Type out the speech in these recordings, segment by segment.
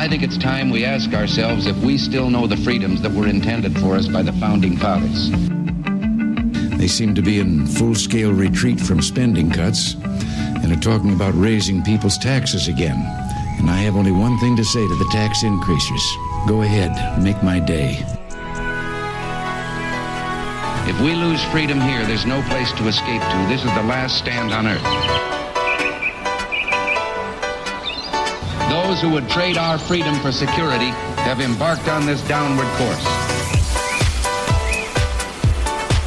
I think it's time we ask ourselves if we still know the freedoms that were intended for us by the Founding Fathers. They seem to be in full-scale retreat from spending cuts and are talking about raising people's taxes again. And I have only one thing to say to the tax increasers. Go ahead, make my day. If we lose freedom here, there's no place to escape to. This is the last stand on earth. Those who would trade our freedom for security have embarked on this downward course.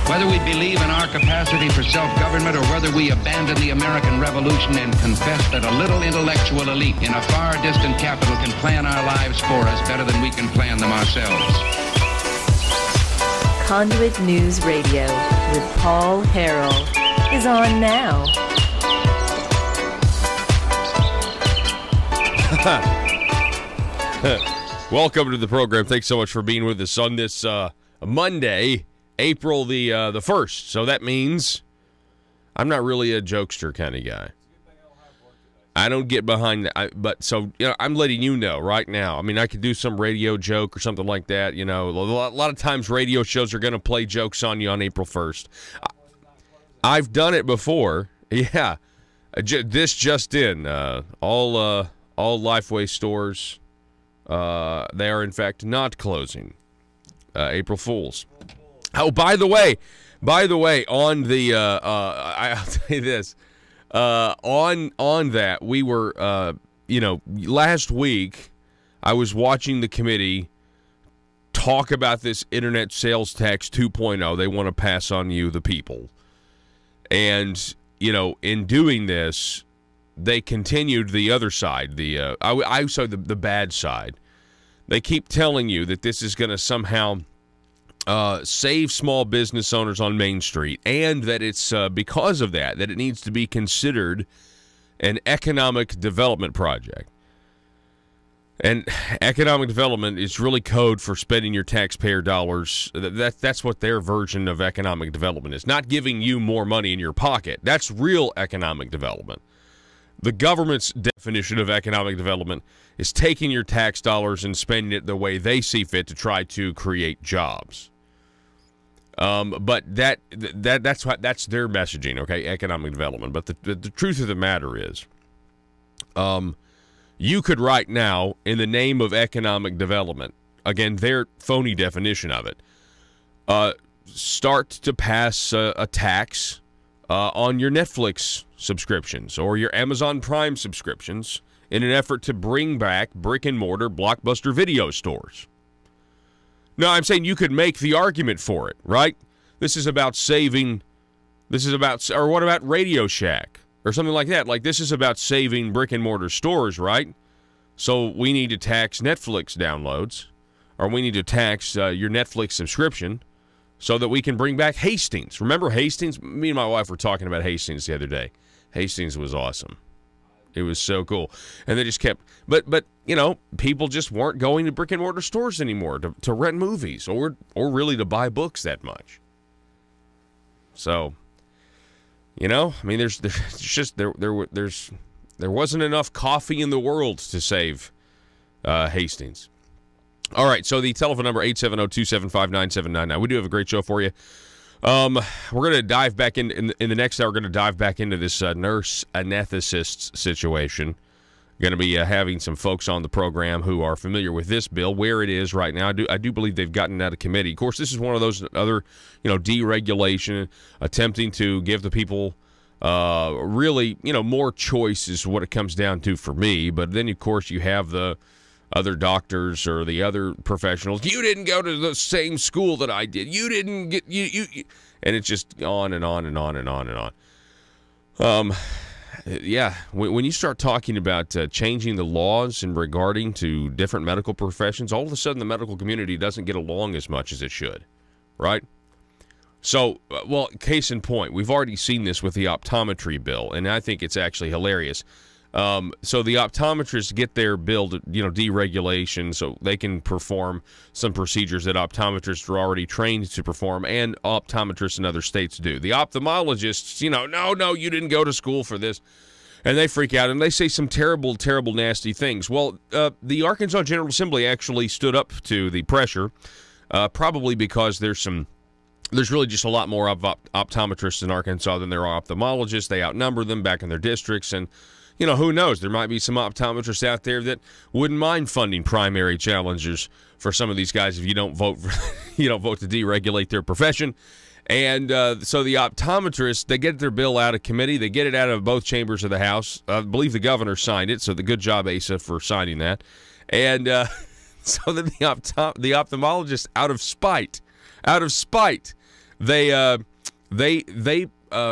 Whether we believe in our capacity for self-government or whether we abandon the American Revolution and confess that a little intellectual elite in a far distant capital can plan our lives for us better than we can plan them ourselves. Conduit News Radio with Paul Harrell is on now. Welcome to the program. Thanks so much for being with us on this Monday, April the 1st. So that means I'm not really a jokester kind of guy. I don't get behind that. But so, I'm letting you know right now. I mean, I could do some radio joke or something like that. A lot of times radio shows are going to play jokes on you on April 1st. I've done it before. Yeah. This just in. All Lifeway stores, they are in fact not closing. April Fools. Oh, by the way, on the I'll tell you this. On that, we were, last week, I was watching the committee talk about this internet sales tax 2.0 they want to pass on you, the people. And, in doing this, they continued the other side. I saw the bad side. They keep telling you that this is going to somehow save small business owners on Main Street, and that it's because of that it needs to be considered an economic development project. And economic development is really code for spending your taxpayer dollars. That's what their version of economic development is. Not giving you more money in your pocket. That's real economic development. The government's definition of economic development is taking your tax dollars and spending it the way they see fit to try to create jobs. But that's their messaging, okay? Economic development. But the truth of the matter is, you could right now, in the name of economic development, again, their phony definition of it, start to pass a tax on your Netflix subscriptions or your Amazon Prime subscriptions in an effort to bring back brick-and-mortar Blockbuster video stores. No, I'm saying you could make the argument for it, right? This is about or what about Radio Shack or something like that? Like, this is about saving brick-and-mortar stores, right? So we need to tax Netflix downloads, or we need to tax your Netflix subscription so that we can bring back Hastings. Remember Hastings? Me and my wife were talking about Hastings the other day. Hastings was awesome. It was so cool. And they just kept, but people just weren't going to brick and mortar stores anymore to rent movies or really to buy books that much. So, I mean, there wasn't enough coffee in the world to save Hastings. All right, so the telephone number 870-275-9799. We do have a great show for you. We're going to dive back in the next hour. We're going to dive back into this nurse anesthetist situation. Going to be having some folks on the program who are familiar with this bill, where it is right now. I do believe they've gotten out of committee. Of course, this is one of those other, deregulation, attempting to give the people really, more choice is what it comes down to for me. But then, of course, you have the other doctors or the other professionals. You didn't go to the same school that I did. You didn't get you and it's just on and on and on and on and on. Yeah, when you start talking about changing the laws in regarding to different medical professions, all of a sudden the medical community doesn't get along as much as it should, right? So, case in point, we've already seen this with the optometry bill, and I think it's actually hilarious. So the optometrists get their bill to, deregulation so they can perform some procedures that optometrists are already trained to perform, and optometrists in other states do. The ophthalmologists, no, you didn't go to school for this. And they freak out, and they say some terrible, terrible, nasty things. Well, the Arkansas General Assembly actually stood up to the pressure, probably because there's really just a lot more optometrists in Arkansas than there are ophthalmologists. They outnumber them back in their districts, and who knows? There might be some optometrists out there that wouldn't mind funding primary challengers for some of these guys if you don't vote to deregulate their profession. And so the optometrists, they get their bill out of committee. They get it out of both chambers of the House. I believe the governor signed it, so the good job, Asa, for signing that. And so then the ophthalmologists, out of spite, they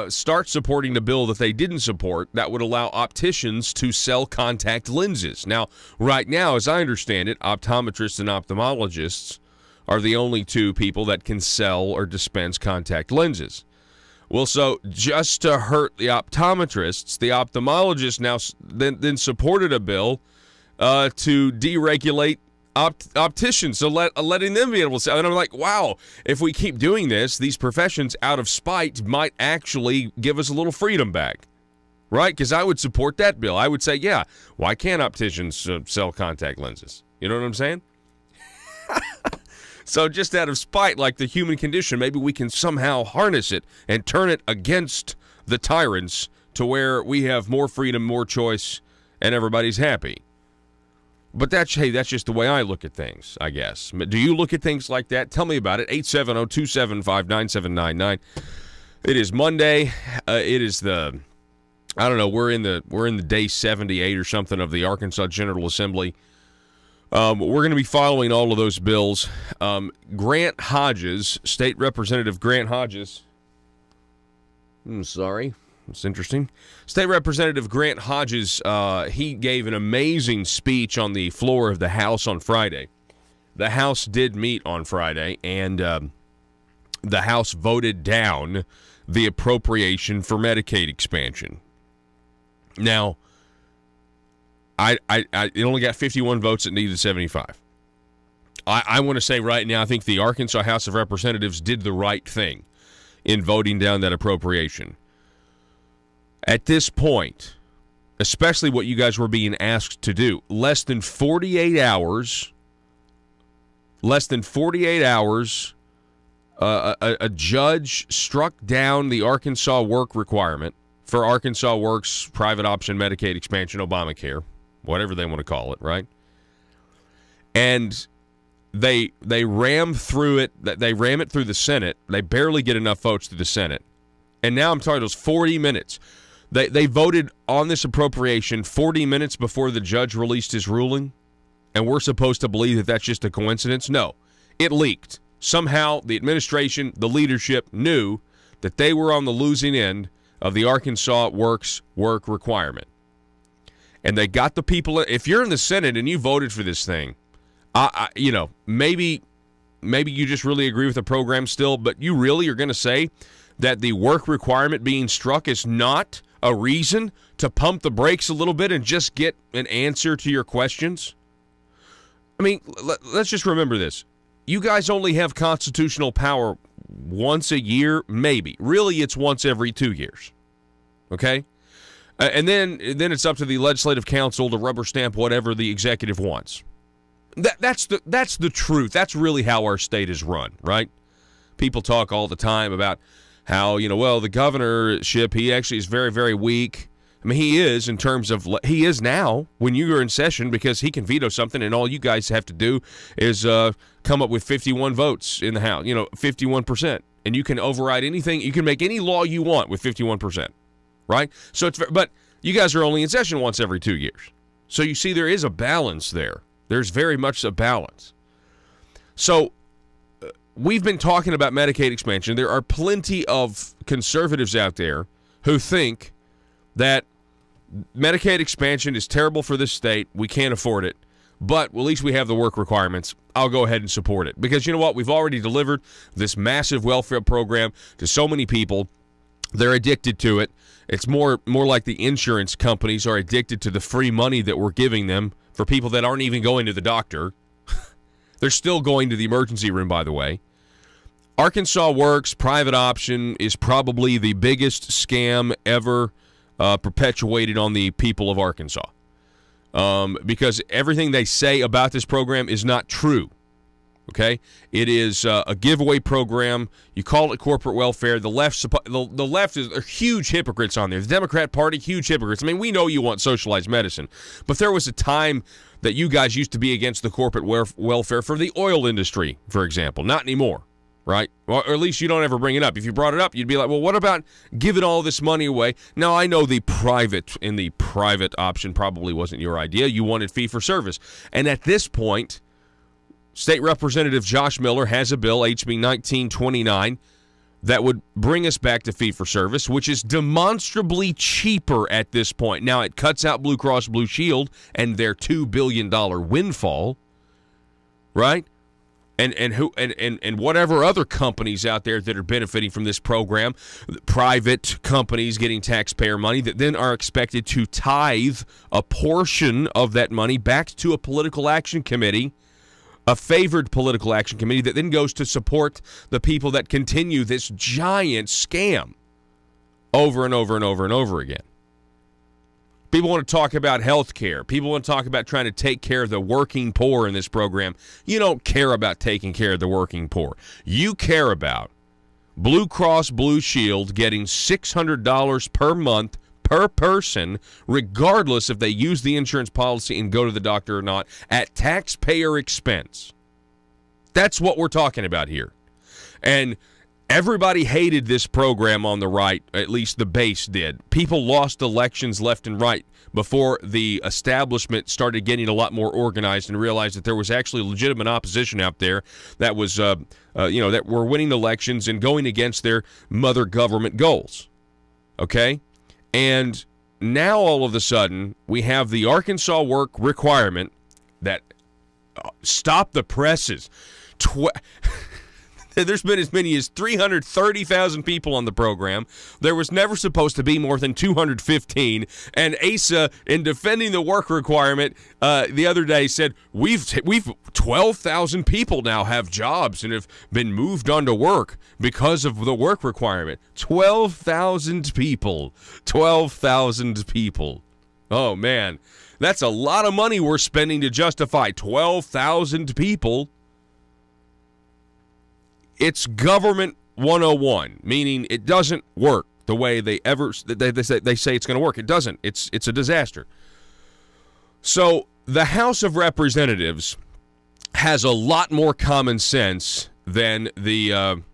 start supporting the bill that they didn't support that would allow opticians to sell contact lenses. Now, right now, as I understand it, optometrists and ophthalmologists are the only two people that can sell or dispense contact lenses. Well, so just to hurt the optometrists, the ophthalmologists now then supported a bill to deregulate opticians, so letting them be able to sell. And I'm like, wow, if we keep doing this, these professions out of spite might actually give us a little freedom back, right? Because I would support that bill. I would say, yeah, why can't opticians sell contact lenses? You know what I'm saying? So just out of spite, like the human condition, maybe we can somehow harness it and turn it against the tyrants to where we have more freedom, more choice, and everybody's happy. But that's just the way I look at things, I guess. Do you look at things like that? Tell me about it. 870-275-9799. It is Monday. It is we're in the day 78 or something of the Arkansas General Assembly. We're going to be following all of those bills. Grant Hodges, State Representative Grant Hodges. Sorry. It's interesting. State Representative Grant Hodges, he gave an amazing speech on the floor of the House on Friday. The House did meet on Friday, and the House voted down the appropriation for Medicaid expansion. Now, it only got 51 votes. It needed 75. I want to say right now, I think the Arkansas House of Representatives did the right thing in voting down that appropriation. At this point, especially what you guys were being asked to do, less than 48 hours, a judge struck down the Arkansas work requirement for Arkansas Works private option Medicaid expansion, Obamacare, whatever they want to call it, right? And they ram through it. They ram it through the Senate. They barely get enough votes through the Senate. And now I'm talking those 40 minutes. They voted on this appropriation 40 minutes before the judge released his ruling, and we're supposed to believe that that's just a coincidence? No. It leaked. Somehow the administration, the leadership, knew that they were on the losing end of the Arkansas Works work requirement. And they got the people. If you're in the Senate and you voted for this thing, maybe you just really agree with the program still, but you really are going to say that the work requirement being struck is not a reason to pump the brakes a little bit and just get an answer to your questions? I mean, let's just remember this. You guys only have constitutional power once a year, maybe. Really, it's once every 2 years. Okay? And then it's up to the legislative council to rubber stamp whatever the executive wants. That's the truth. That's really how our state is run, right? People talk all the time about how, the governorship, he actually is very, very weak. I mean, he is in terms of, he is now when you are in session because he can veto something and all you guys have to do is come up with 51 votes in the House, 51%. And you can override anything. You can make any law you want with 51%, right? So but you guys are only in session once every 2 years. So you see there is a balance there. There's very much a balance. So we've been talking about Medicaid expansion. There are plenty of conservatives out there who think that Medicaid expansion is terrible for this state. We can't afford it. But at least we have the work requirements. I'll go ahead and support it. Because you know what? We've already delivered this massive welfare program to so many people. They're addicted to it. It's more like the insurance companies are addicted to the free money that we're giving them for people that aren't even going to the doctor. They're still going to the emergency room, by the way. Arkansas Works private option is probably the biggest scam ever perpetuated on the people of Arkansas. Because everything they say about this program is not true. Okay, it is a giveaway program. You call it corporate welfare. The left are huge hypocrites on there. The Democrat Party, huge hypocrites. I mean, we know you want socialized medicine, but there was a time that you guys used to be against the corporate welfare for the oil industry, for example. Not anymore, right? Or at least you don't ever bring it up. If you brought it up, you'd be like, well, what about giving all this money away? Now, I know the private option probably wasn't your idea. You wanted fee-for-service. And at this point, State Representative Josh Miller has a bill, HB 1929, that would bring us back to fee-for-service, which is demonstrably cheaper at this point. Now, it cuts out Blue Cross Blue Shield and their $2 billion windfall, right? And whatever other companies out there that are benefiting from this program, private companies getting taxpayer money that then are expected to tithe a portion of that money back to a political action committee, a favored political action committee that then goes to support the people that continue this giant scam over and over and over and over again. People want to talk about health care. People want to talk about trying to take care of the working poor in this program. You don't care about taking care of the working poor. You care about Blue Cross Blue Shield getting $600 per month per person, regardless if they use the insurance policy and go to the doctor or not, at taxpayer expense. That's what we're talking about here. And everybody hated this program on the right, at least the base did. People lost elections left and right before the establishment started getting a lot more organized and realized that there was actually legitimate opposition out there that was, that were winning elections and going against their mother government goals. Okay? And now all of a sudden, we have the Arkansas work requirement that stop the presses. There's been as many as 330,000 people on the program. There was never supposed to be more than 215. And Asa, in defending the work requirement the other day, said, we've 12,000 people now have jobs and have been moved on to work because of the work requirement. 12,000 people. 12,000 people. Oh, man. That's a lot of money we're spending to justify 12,000 people. It's government 101, meaning it doesn't work the way they say it's going to work. It doesn't. It's a disaster. So the House of Representatives has a lot more common sense than the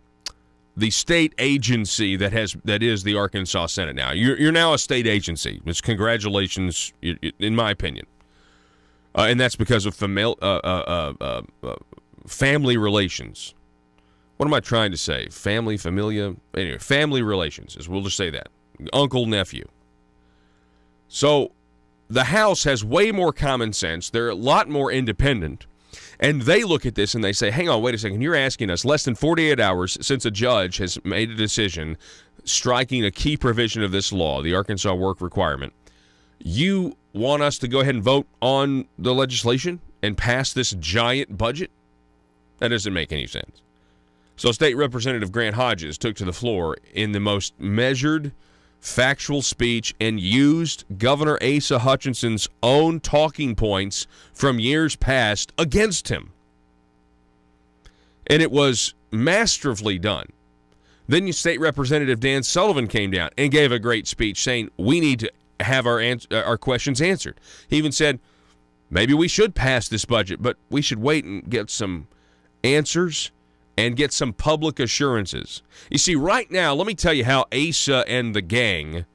state agency that is the Arkansas Senate now. You're now a state agency. It's congratulations, in my opinion, and that's because of family relations. What am I trying to say? Familia. Anyway, family relations, we'll just say that. Uncle, nephew. So the House has way more common sense. They're a lot more independent. And they look at this and they say, hang on, wait a second. You're asking us less than 48 hours since a judge has made a decision striking a key provision of this law, the Arkansas work requirement. You want us to go ahead and vote on the legislation and pass this giant budget? That doesn't make any sense. So State Representative Grant Hodges took to the floor in the most measured, factual speech and used Governor Asa Hutchinson's own talking points from years past against him. And it was masterfully done. Then State Representative Dan Sullivan came down and gave a great speech saying we need to have our questions answered. He even said maybe we should pass this budget, but we should wait and get some answers and get some public assurances. You see, right now, let me tell you how Asa and the gang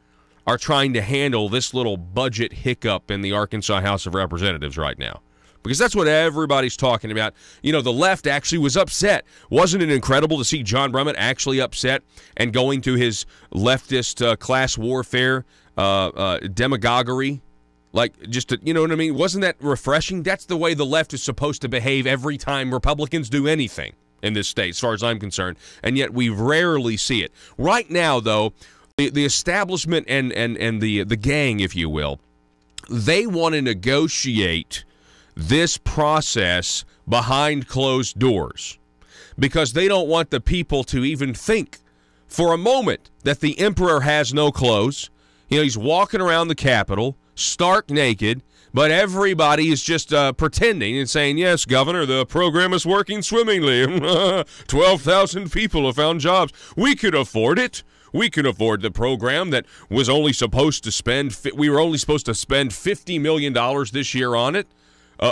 are trying to handle this little budget hiccup in the Arkansas House of Representatives right now. Because that's what everybody's talking about. You know, the left actually was upset. Wasn't it incredible to see John Brummett actually upset and going to his leftist class warfare demagoguery? Like, just, you know what I mean? Wasn't that refreshing? That's the way the left is supposed to behave every time Republicans do anything in this state, as far as I'm concerned, and yet we rarely see it. Right now, though, the establishment and the gang, if you will, they want to negotiate this process behind closed doors because they don't want the people to even think for a moment that the emperor has no clothes, You know, he's walking around the Capitol, stark naked, but everybody is just pretending and saying, yes, Governor, the program is working swimmingly. 12,000 people have found jobs. We could afford it. We can afford the program that was only supposed to spend, we were only supposed to spend $50 million this year on it,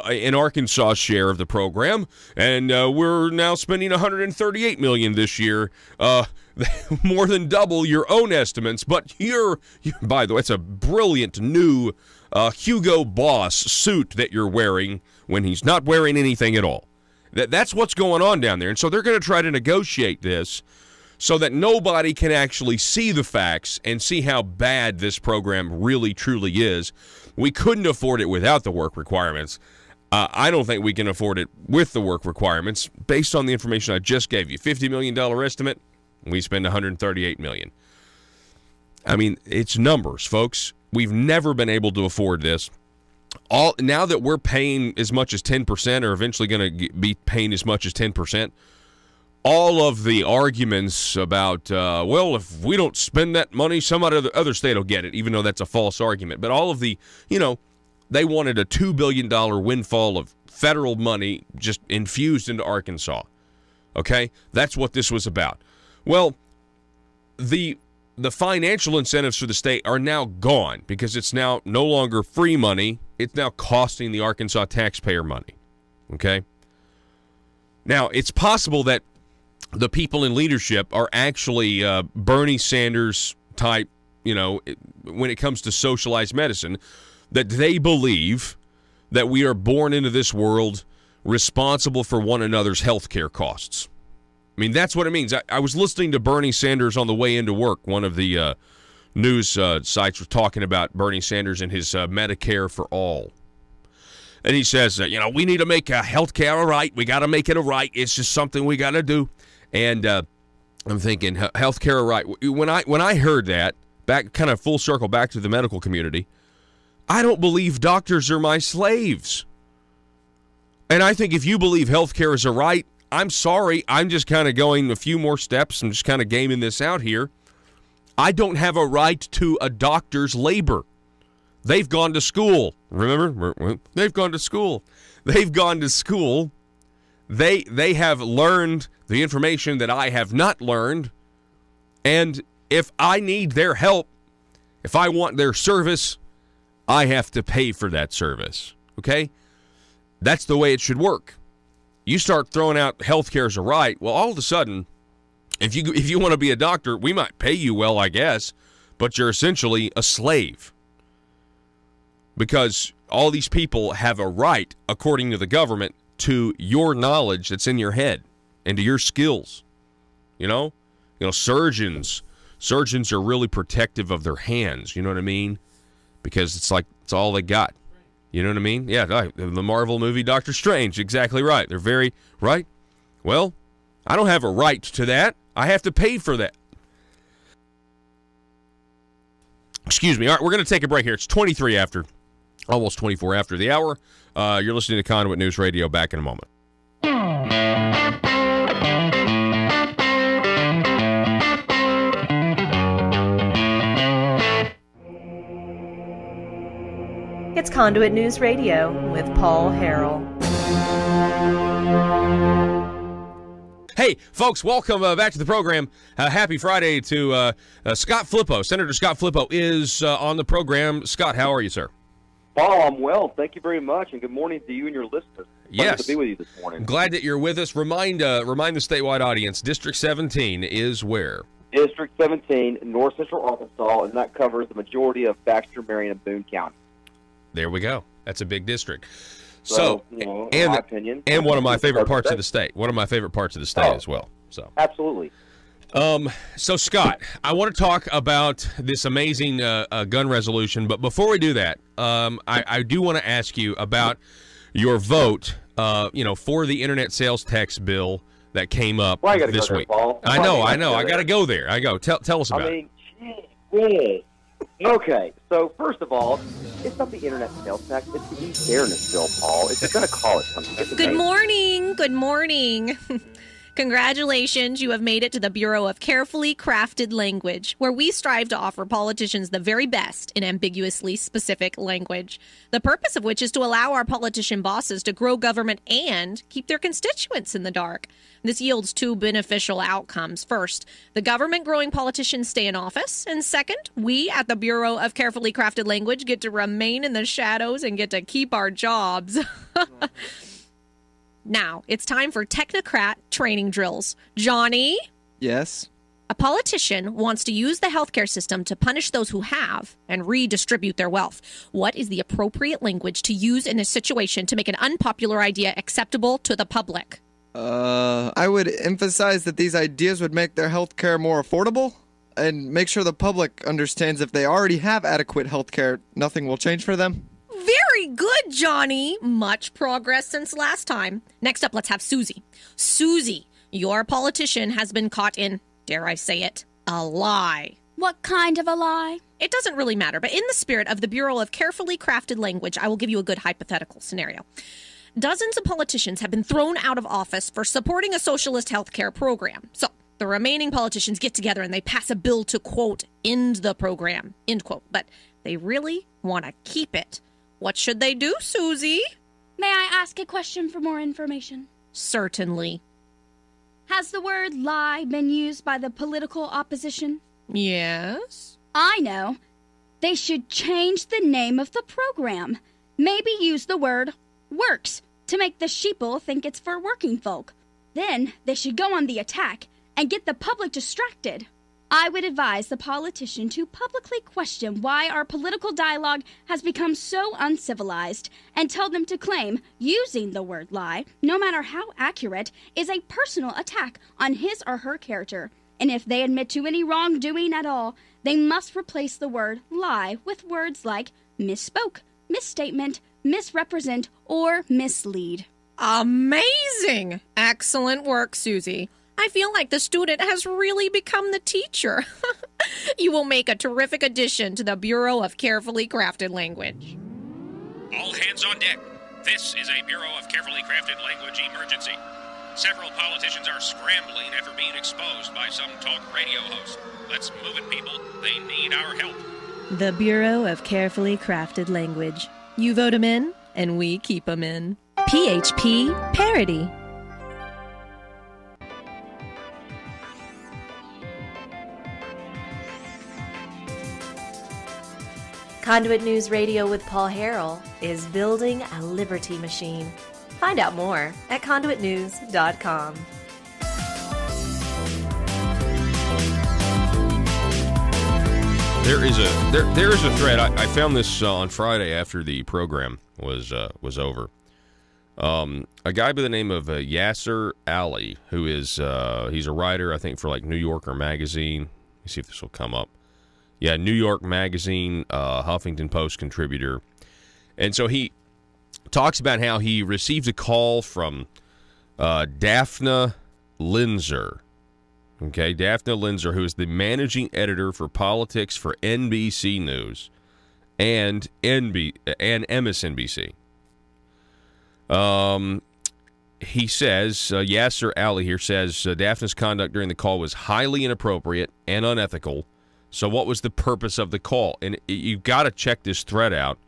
in Arkansas' share of the program, and we're now spending $138 million this year, more than double your own estimates. But you're by the way, it's a brilliant new Hugo Boss suit that you're wearing when he's not wearing anything at all. That's what's going on down there, and so they're going to try to negotiate this so that nobody can actually see the facts and see how bad this program really, truly is. We couldn't afford it without the work requirements. I don't think we can afford it with the work requirements. Based on the information I just gave you, $50 million estimate, we spend $138 million. I mean, it's numbers, folks. We've never been able to afford this. Now that we're paying as much as 10%, or eventually going to be paying as much as 10%, all of the arguments about, well, if we don't spend that money, some other state will get it, even though that's a false argument. But all of the, they wanted a $2 billion windfall of federal money just infused into Arkansas. Okay? That's what this was about. Well, the financial incentives for the state are now gone because it's now no longer free money. It's now costing the Arkansas taxpayer money. Okay? Now, it's possible that the people in leadership are actually Bernie Sanders type, when it comes to socialized medicine, that they believe that we are born into this world responsible for one another's health care costs. I mean, that's what it means. I was listening to Bernie Sanders on the way into work. One of the news sites was talking about Bernie Sanders and his Medicare for All. And he says, we need to make health care a right. We got to make it a right. It's just something we got to do. And I'm thinking, healthcare, right? When I heard that, back kind of full circle back to the medical community, I don't believe doctors are my slaves. And I think if you believe healthcare is a right, I'm sorry, I'm just kind of going a few more steps. I'm just kind of gaming this out here. I don't have a right to a doctor's labor. They've gone to school. Remember? They've gone to school. They've gone to school. They have learned the information that I have not learned, and if I need their help, if I want their service, I have to pay for that service, okay? That's the way it should work. You start throwing out healthcare as a right, well, all of a sudden, if you want to be a doctor, we might pay you well, I guess, but you're essentially a slave because all these people have a right, according to the government, to your knowledge that's in your head and to your skills. Surgeons are really protective of their hands, you know what I mean? Because it's all they got. You know what I mean? Yeah, the Marvel movie Doctor Strange, exactly right. They're very right. Well, I don't have a right to that. I have to pay for that. Excuse me. All right, we're going to take a break here. It's 23 after, almost 24 after the hour. You're listening to Conduit News Radio. Back in a moment. It's Conduit News Radio with Paul Harrell. Hey, folks, welcome back to the program. Happy Friday to Scott Flippo. Senator Scott Flippo is on the program. Scott, how are you, sir? Paul, I'm well. Thank you very much, and good morning to you and your listeners. Yes. To be with you this morning. Glad that you're with us. Remind the statewide audience, District 17 is where? District 17, North Central Arkansas, and that covers the majority of Baxter, Marion, and Boone County. There we go. That's a big district. So in my opinion, and one of my favorite parts of the state. One of my favorite parts of the state as well. So absolutely. So Scott, I want to talk about this amazing gun resolution, but before we do that, I do want to ask you about your vote, for the internet sales tax bill that came up this week. Paul. I know. I got to go there. Tell us about it. Okay, so first of all, it's not the internet sales tax, it's the e-fairness bill, Paul. If you're going to call it something. Good morning. Congratulations, you have made it to the Bureau of Carefully Crafted Language, where we strive to offer politicians the very best in ambiguously specific language. The purpose of which is to allow our politician bosses to grow government and keep their constituents in the dark. This yields two beneficial outcomes. First, the government-growing politicians stay in office. And second, we at the Bureau of Carefully Crafted Language get to remain in the shadows and get to keep our jobs. Now, it's time for technocrat training drills. Johnny? Yes? A politician wants to use the healthcare system to punish those who have and redistribute their wealth. What is the appropriate language to use in this situation to make an unpopular idea acceptable to the public? I would emphasize that these ideas would make their healthcare more affordable and make sure the public understands if they already have adequate healthcare, nothing will change for them. Very good, Johnny. Much progress since last time. Next up, let's have Susie. Susie, your politician has been caught in, dare I say it, a lie. What kind of a lie? It doesn't really matter, but in the spirit of the Bureau of Carefully Crafted Language, I will give you a good hypothetical scenario. Dozens of politicians have been thrown out of office for supporting a socialist healthcare program. So the remaining politicians get together and they pass a bill to, quote, end the program, end quote. But they really want to keep it. What should they do, Susie? May I ask a question for more information? Certainly. Has the word lie been used by the political opposition? Yes. I know. They should change the name of the program. Maybe use the word works to make the sheeple think it's for working folk. Then they should go on the attack and get the public distracted. I would advise the politician to publicly question why our political dialogue has become so uncivilized and tell them to claim using the word lie, no matter how accurate, is a personal attack on his or her character. And if they admit to any wrongdoing at all, they must replace the word lie with words like misspoke, misstatement, misrepresent, or mislead. Amazing! Excellent work, Susie. I feel like the student has really become the teacher. You will make a terrific addition to the Bureau of Carefully Crafted Language. All hands on deck. This is a Bureau of Carefully Crafted Language emergency. Several politicians are scrambling after being exposed by some talk radio host. Let's move it, people. They need our help. The Bureau of Carefully Crafted Language. You vote 'em in, and we keep 'em in. PHP Parody. Conduit News Radio with Paul Harrell is building a liberty machine. Find out more at conduitnews.com. There is a thread. I found this on Friday after the program was over. A guy by the name of Yasser Ali, who is he's a writer, I think, for like New Yorker magazine. Let me see if this will come up. Yeah, New York Magazine, Huffington Post contributor. And so he talks about how he received a call from Daphne Linzer. Okay, Daphne Linzer, who is the managing editor for politics for NBC News and MSNBC. He says, Yasser Ali here says, Daphne's conduct during the call was highly inappropriate and unethical. So what was the purpose of the call? And you've got to check this thread out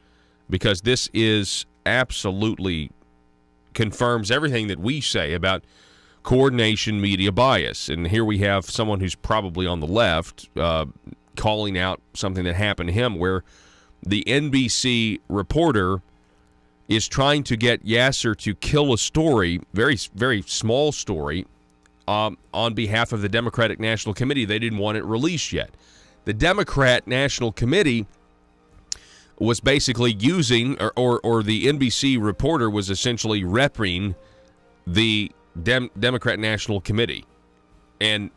because this is absolutely confirms everything that we say about coordination media bias. And here we have someone who's probably on the left calling out something that happened to him where the NBC reporter is trying to get Yasser to kill a story, very, very small story, on behalf of the Democratic National Committee. They didn't want it released yet. The Democrat National Committee was basically using, or the NBC reporter was essentially repping the Democrat National Committee. And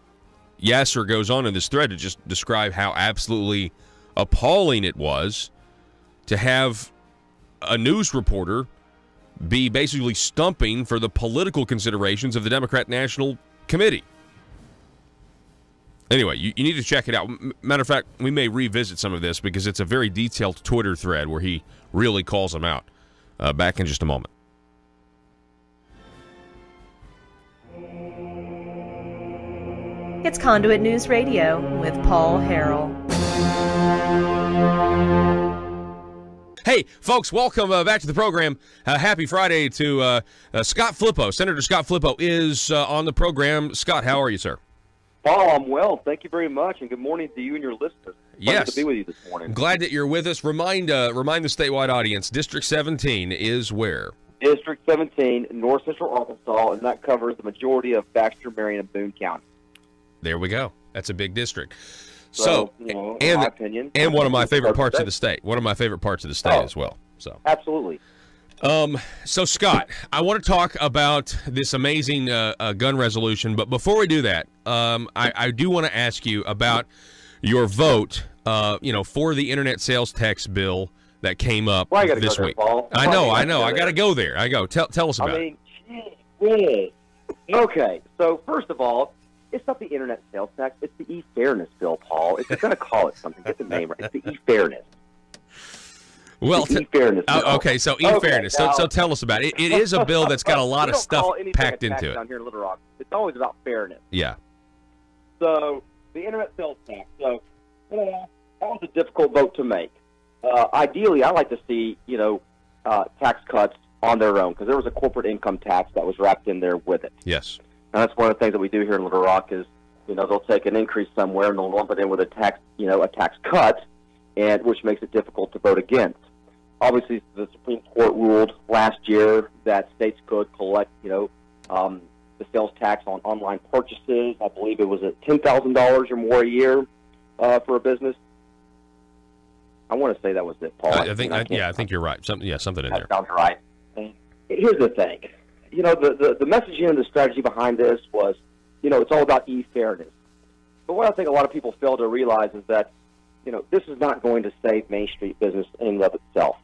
Yasser goes on in this thread to just describe how absolutely appalling it was to have a news reporter be basically stumping for the political considerations of the Democrat National Committee. Anyway, you need to check it out. Matter of fact, we may revisit some of this because it's a very detailed Twitter thread where he really calls them out. Back in just a moment. It's Conduit News Radio with Paul Harrell. Hey, folks, welcome back to the program. Happy Friday to Scott Flippo. Senator Scott Flippo is on the program. Scott, how are you, sir? Paul, I'm well. Thank you very much, and good morning to you and your listeners. Yes. Pleasure to be with you this morning. Glad that you're with us. Remind the statewide audience, District 17 is where? District 17, North Central Arkansas, and that covers the majority of Baxter, Marion, and Boone County. There we go. That's a big district. So in my opinion, and one of my favorite parts of the state. One of my favorite parts of the state as well. So absolutely. So Scott, I want to talk about this amazing gun resolution, but before we do that, I do want to ask you about your vote, for the internet sales tax bill that came up this week. I know. I got to go there. Tell us about it. Okay. So first of all, it's not the internet sales tax. It's the e-fairness bill, Paul. If you're going to call it something, get the name right. It's the e-fairness. Well, e-fairness bill. Okay, so e-fairness. Okay, so tell us about it. It is a bill that's got a lot of stuff packed into it. Down here in Little Rock, it's always about fairness. Yeah. So the internet sales tax. So that was a difficult vote to make. Ideally, I like to see tax cuts on their own because there was a corporate income tax that was wrapped in there with it. Yes. And that's one of the things that we do here in Little Rock is, they'll take an increase somewhere and they'll lump it in with a tax cut, and which makes it difficult to vote against. Obviously, the Supreme Court ruled last year that states could collect, the sales tax on online purchases. I believe it was at $10,000 or more a year for a business. I want to say that was it, Paul. I think you're right. Something in there. That sounds right. And here's the thing. The messaging and the strategy behind this was, it's all about e-fairness. But what I think a lot of people fail to realize is that, this is not going to save Main Street business in and of itself.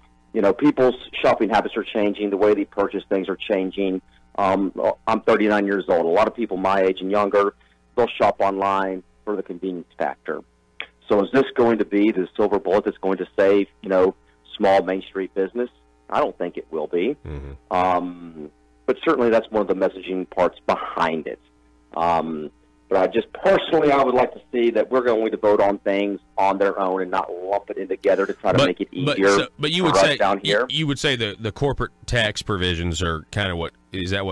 People's shopping habits are changing. The way they purchase things are changing. I'm 39 years old. A lot of people my age and younger, they'll shop online for the convenience factor. So is this going to be the silver bullet that's going to save, small Main Street business? I don't think it will be. Mm-hmm. But certainly that's one of the messaging parts behind it. But I just personally, I would like to see that we're going to vote on things on their own and not lump it in together to try to make it easier. But you would say down here. You would say the corporate tax provisions are kind of what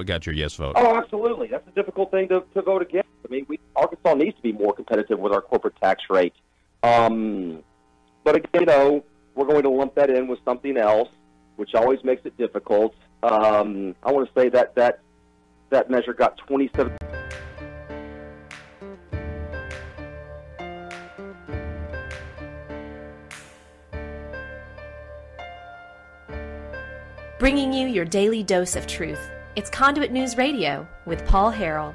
got your yes vote? Oh, absolutely. That's a difficult thing to vote against. I mean, Arkansas needs to be more competitive with our corporate tax rate. But again, we're going to lump that in with something else, which always makes it difficult. I want to say that measure got 27. Bringing you your daily dose of truth. It's Conduit News Radio with Paul Harrell.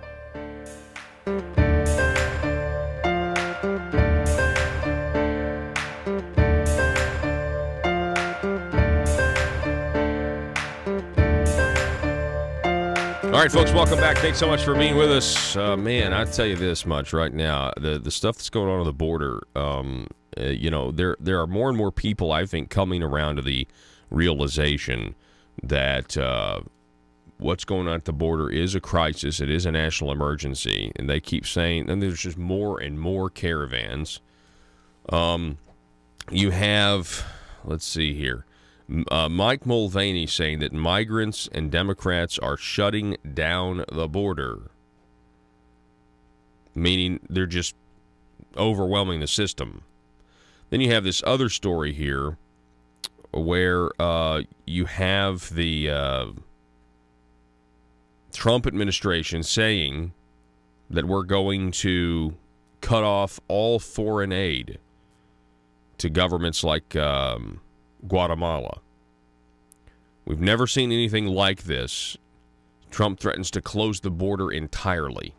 All right, folks, welcome back. Thanks so much for being with us. Man, I tell you this much right now, the stuff that's going on the border, there are more and more people, I think, coming around to the realization that what's going on at the border is a crisis. It is a national emergency, and they keep saying, and there's just more and more caravans. You have, let's see here, Mike Mulvaney saying that migrants and Democrats are shutting down the border, meaning they're just overwhelming the system. Then you have this other story here where you have the Trump administration saying that we're going to cut off all foreign aid to governments like Guatemala. We've never seen anything like this. Trump threatens to close the border entirely.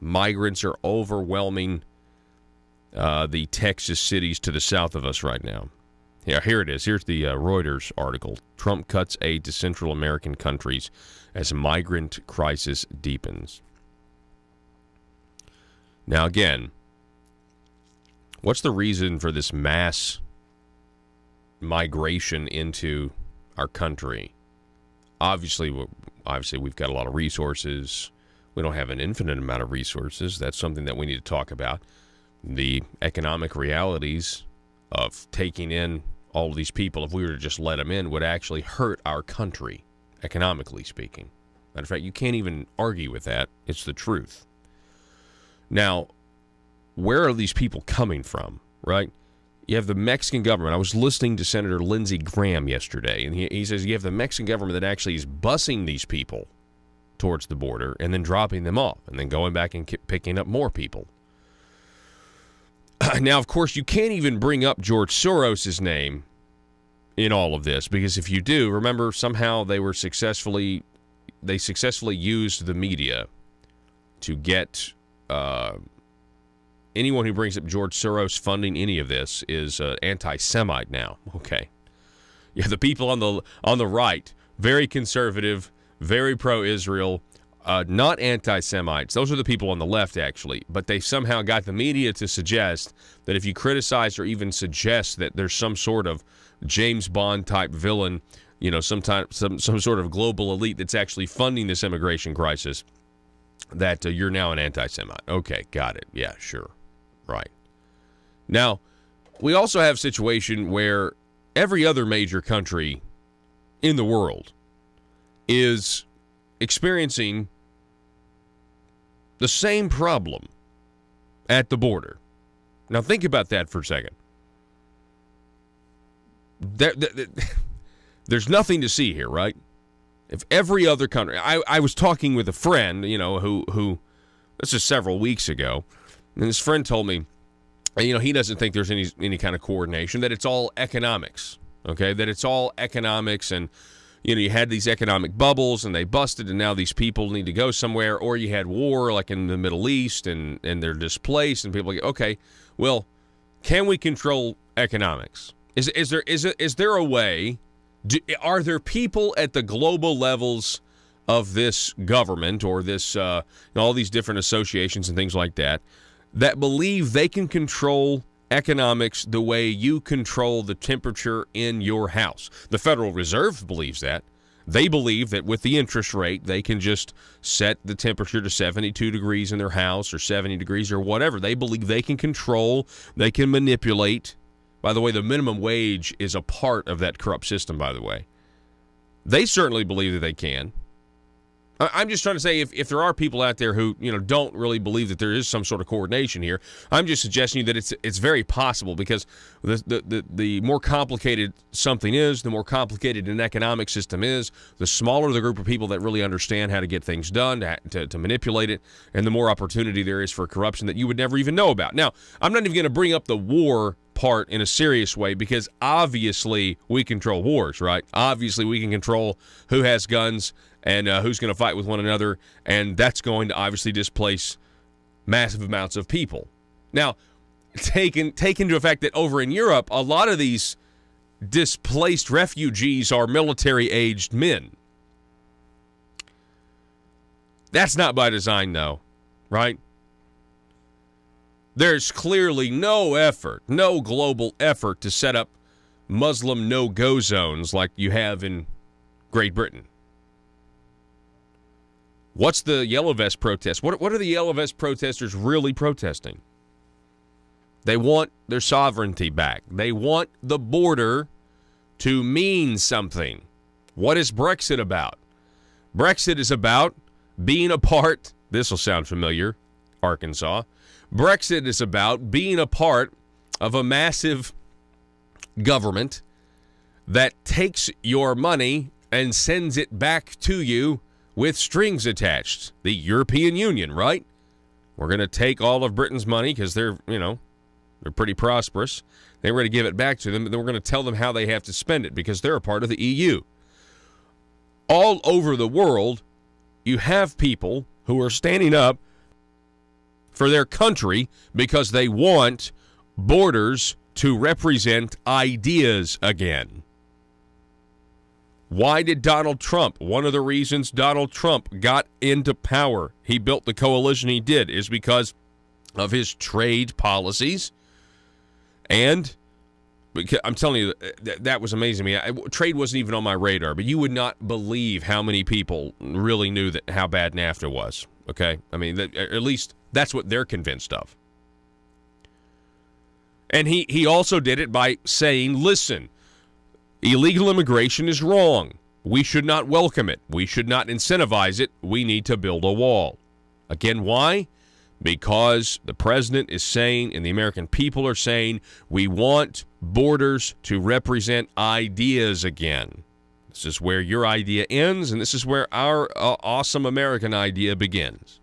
Migrants are overwhelming the Texas cities to the south of us right now. Yeah, here it is. Here's the Reuters article. Trump cuts aid to Central American countries as migrant crisis deepens. Now, again, what's the reason for this mass migration into our country? Obviously we've got a lot of resources. We don't have an infinite amount of resources. That's something that we need to talk about. The economic realities of taking in all of these people, if we were to just let them in, would actually hurt our country, economically speaking. Matter of fact, you can't even argue with that. It's the truth. Now, where are these people coming from, right? You have the Mexican government. I was listening to Senator Lindsey Graham yesterday, and he says you have the Mexican government that actually is busing these people towards the border and then dropping them off and then going back and picking up more people. Now, of course, you can't even bring up George Soros' name in all of this, because if you do, remember, somehow they successfully used the media to get anyone who brings up George Soros funding any of this is anti-Semite now. Okay, yeah, the people on the right, very conservative, very pro-Israel. Not anti-Semites. Those are the people on the left, actually. But they somehow got the media to suggest that if you criticize or even suggest that there's some sort of James Bond-type villain, some sort of global elite that's actually funding this immigration crisis, that you're now an anti-Semite. Okay, got it. Yeah, sure. Right. Now, we also have a situation where every other major country in the world is experiencing the same problem at the border. Now, think about that for a second. There's nothing to see here, right? If every other country... I was talking with a friend, who this is several weeks ago, and this friend told me, he doesn't think there's any kind of coordination, that it's all economics, okay? That it's all economics, and you had these economic bubbles and they busted, and now these people need to go somewhere, or you had war like in the Middle East and they're displaced, and people are like, okay, well, can we control economics? Is there a way? Are there people at the global levels of this government or this all these different associations and things like that believe they can control economics the way you control the temperature in your house? The Federal Reserve believes that. They believe that with the interest rate, they can just set the temperature to 72 degrees in their house or 70 degrees or whatever. They believe they can control, they can manipulate. By the way, the minimum wage is a part of that corrupt system, by the way. They certainly believe that they can. I'm just trying to say, if there are people out there who don't really believe that there is some sort of coordination here, I'm just suggesting that it's very possible, because the more complicated something is, the more complicated an economic system is, the smaller the group of people that really understand how to get things done, to manipulate it, and the more opportunity there is for corruption that you would never even know about. Now, I'm not even going to bring up the war part in a serious way, because obviously we control wars, right? Obviously we can control who has guns and who's going to fight with one another, and that's going to obviously displace massive amounts of people. Now, take into effect that over in Europe, a lot of these displaced refugees are military-aged men. That's not by design, though, right? There's clearly no effort, no global effort to set up Muslim no-go zones like you have in Great Britain. What's the Yellow Vest protest? What are the Yellow Vest protesters really protesting? They want their sovereignty back. They want the border to mean something. What is Brexit about? Brexit is about being a part, this will sound familiar, Arkansas. Brexit is about being a part of a massive government that takes your money and sends it back to you with strings attached. The European Union, right? We're going to take all of Britain's money because they're pretty prosperous. Then we're going to give it back to them, and then we're going to tell them how they have to spend it because they're a part of the EU. All over the world, you have people who are standing up for their country because they want borders to represent ideas again. Why did Donald Trump, one of the reasons Donald Trump got into power, he built the coalition he did, is because of his trade policies. And I'm telling you, that was amazing to me. Trade wasn't even on my radar, but you would not believe how many people really knew how bad NAFTA was. Okay? I mean, at least that's what they're convinced of. And he also did it by saying, listen, illegal immigration is wrong. We should not welcome it. We should not incentivize it. We need to build a wall. Again, why? Because the president is saying, and the American people are saying, we want borders to represent ideas again. This is where your idea ends, and this is where our awesome American idea begins.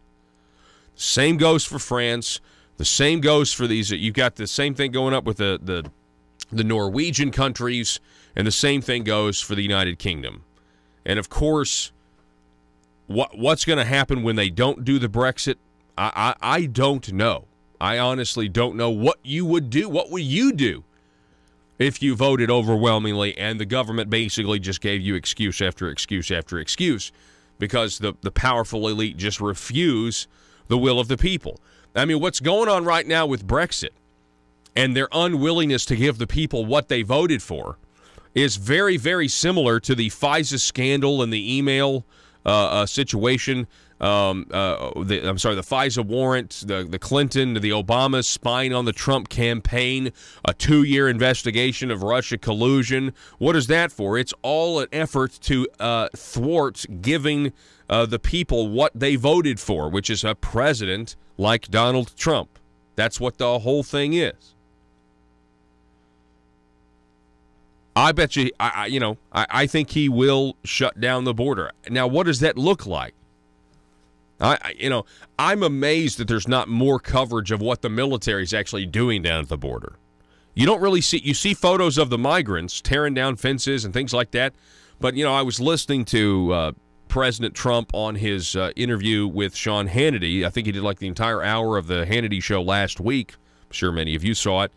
Same goes for France. The same goes for these. You've got the same thing going up with the Norwegian countries, and the same thing goes for the United Kingdom. And, of course, what's going to happen when they don't do the Brexit? I don't know. I honestly don't know what you would do. What would you do if you voted overwhelmingly and the government basically just gave you excuse after excuse after excuse because the powerful elite just refuse the will of the people? I mean, what's going on right now with Brexit and their unwillingness to give the people what they voted for is very, very similar to the FISA scandal and the email situation. The FISA warrant, the Clinton, the Obama spying on the Trump campaign, a 2-year investigation of Russia collusion. What is that for? It's all an effort to thwart giving the people what they voted for, which is a president like Donald Trump. That's what the whole thing is. I bet you, I think he will shut down the border. Now, what does that look like? I'm amazed that there's not more coverage of what the military is actually doing down at the border. You don't really see, you see photos of the migrants tearing down fences and things like that. But, I was listening to President Trump on his interview with Sean Hannity. I think he did like the entire hour of the Hannity show last week. I'm sure many of you saw it.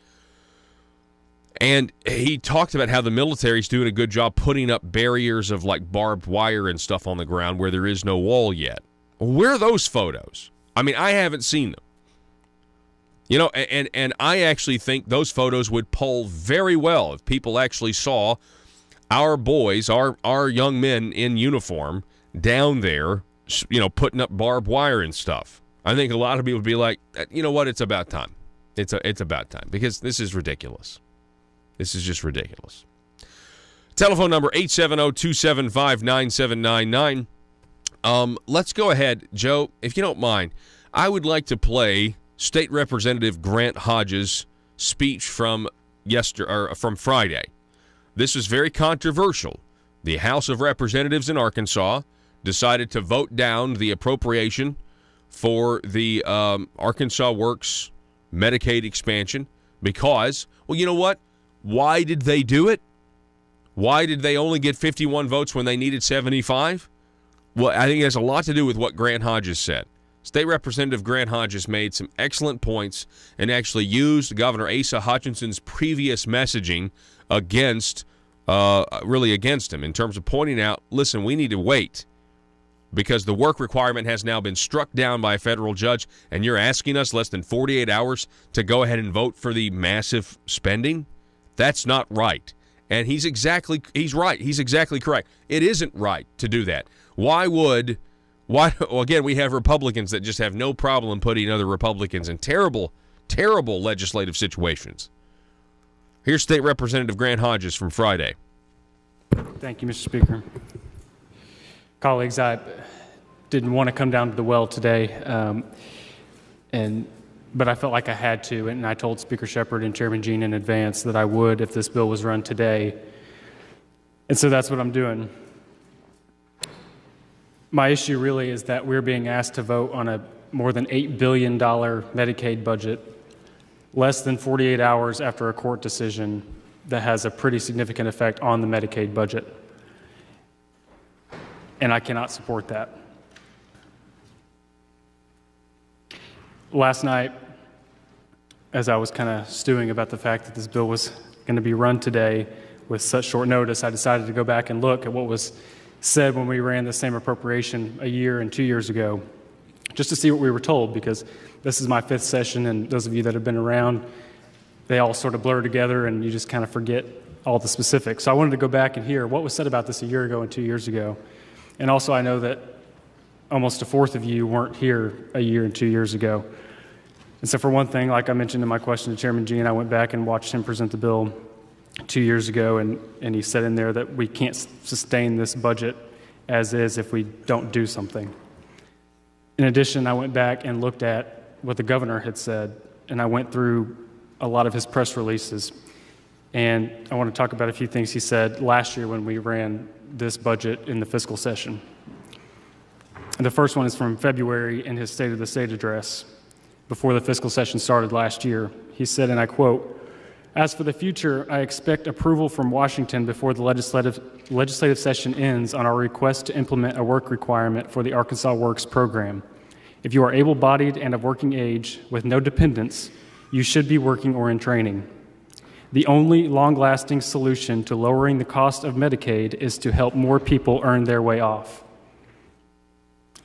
And he talked about how the military's doing a good job putting up barriers of like barbed wire and stuff on the ground where there is no wall yet. Where are those photos? I mean, I haven't seen them. And I actually think those photos would poll very well if people actually saw our boys, our young men in uniform down there, putting up barbed wire and stuff. I think a lot of people would be like, you know what, it's about time. It's about time because this is ridiculous. This is just ridiculous. Telephone number 870-275-9799. Let's go ahead, Joe, if you don't mind. I would like to play State Representative Grant Hodges' speech from Friday. This was very controversial. The House of Representatives in Arkansas decided to vote down the appropriation for the Arkansas Works Medicaid expansion because, well, you know what? Why did they do it? Why did they only get 51 votes when they needed 75? Well, I think it has a lot to do with what Grant Hodges said. State Representative Grant Hodges made some excellent points and actually used Governor Asa Hutchinson's previous messaging against him in terms of pointing out, listen, we need to wait because the work requirement has now been struck down by a federal judge, and you're asking us less than 48 hours to go ahead and vote for the massive spending? That's not right. And he's right. He's exactly correct. It isn't right to do that. Well, again, we have Republicans that just have no problem putting other Republicans in terrible, terrible legislative situations. Here's State Representative Grant Hodges from Friday. Thank you, Mr. Speaker. Colleagues, I didn't want to come down to the well today, but I felt like I had to, and I told Speaker Shepard and Chairman Jean in advance that I would if this bill was run today. And so that's what I'm doing. My issue really is that we're being asked to vote on a more than $8 billion Medicaid budget less than 48 hours after a court decision that has a pretty significant effect on the Medicaid budget. And I cannot support that. Last night, as I was kind of stewing about the fact that this bill was going to be run today with such short notice, I decided to go back and look at what was said when we ran the same appropriation a year and 2 years ago, just to see what we were told, because this is my fifth session, and those of you that have been around, they all sort of blur together, and you just kind of forget all the specifics. So I wanted to go back and hear what was said about this a year ago and 2 years ago. And also I know that almost a fourth of you weren't here a year and 2 years ago. And so for one thing, like I mentioned in my question to Chairman Gene, I went back and watched him present the bill 2 years ago, and he said in there that we can't sustain this budget as is if we don't do something. In addition, I went back and looked at what the governor had said, and I went through a lot of his press releases. And I want to talk about a few things he said last year when we ran this budget in the fiscal session. And the first one is from February in his State of the State address before the fiscal session started last year. He said, and I quote, "As for the future, I expect approval from Washington before the legislative session ends on our request to implement a work requirement for the Arkansas Works program. If you are able-bodied and of working age with no dependents, you should be working or in training. The only long-lasting solution to lowering the cost of Medicaid is to help more people earn their way off.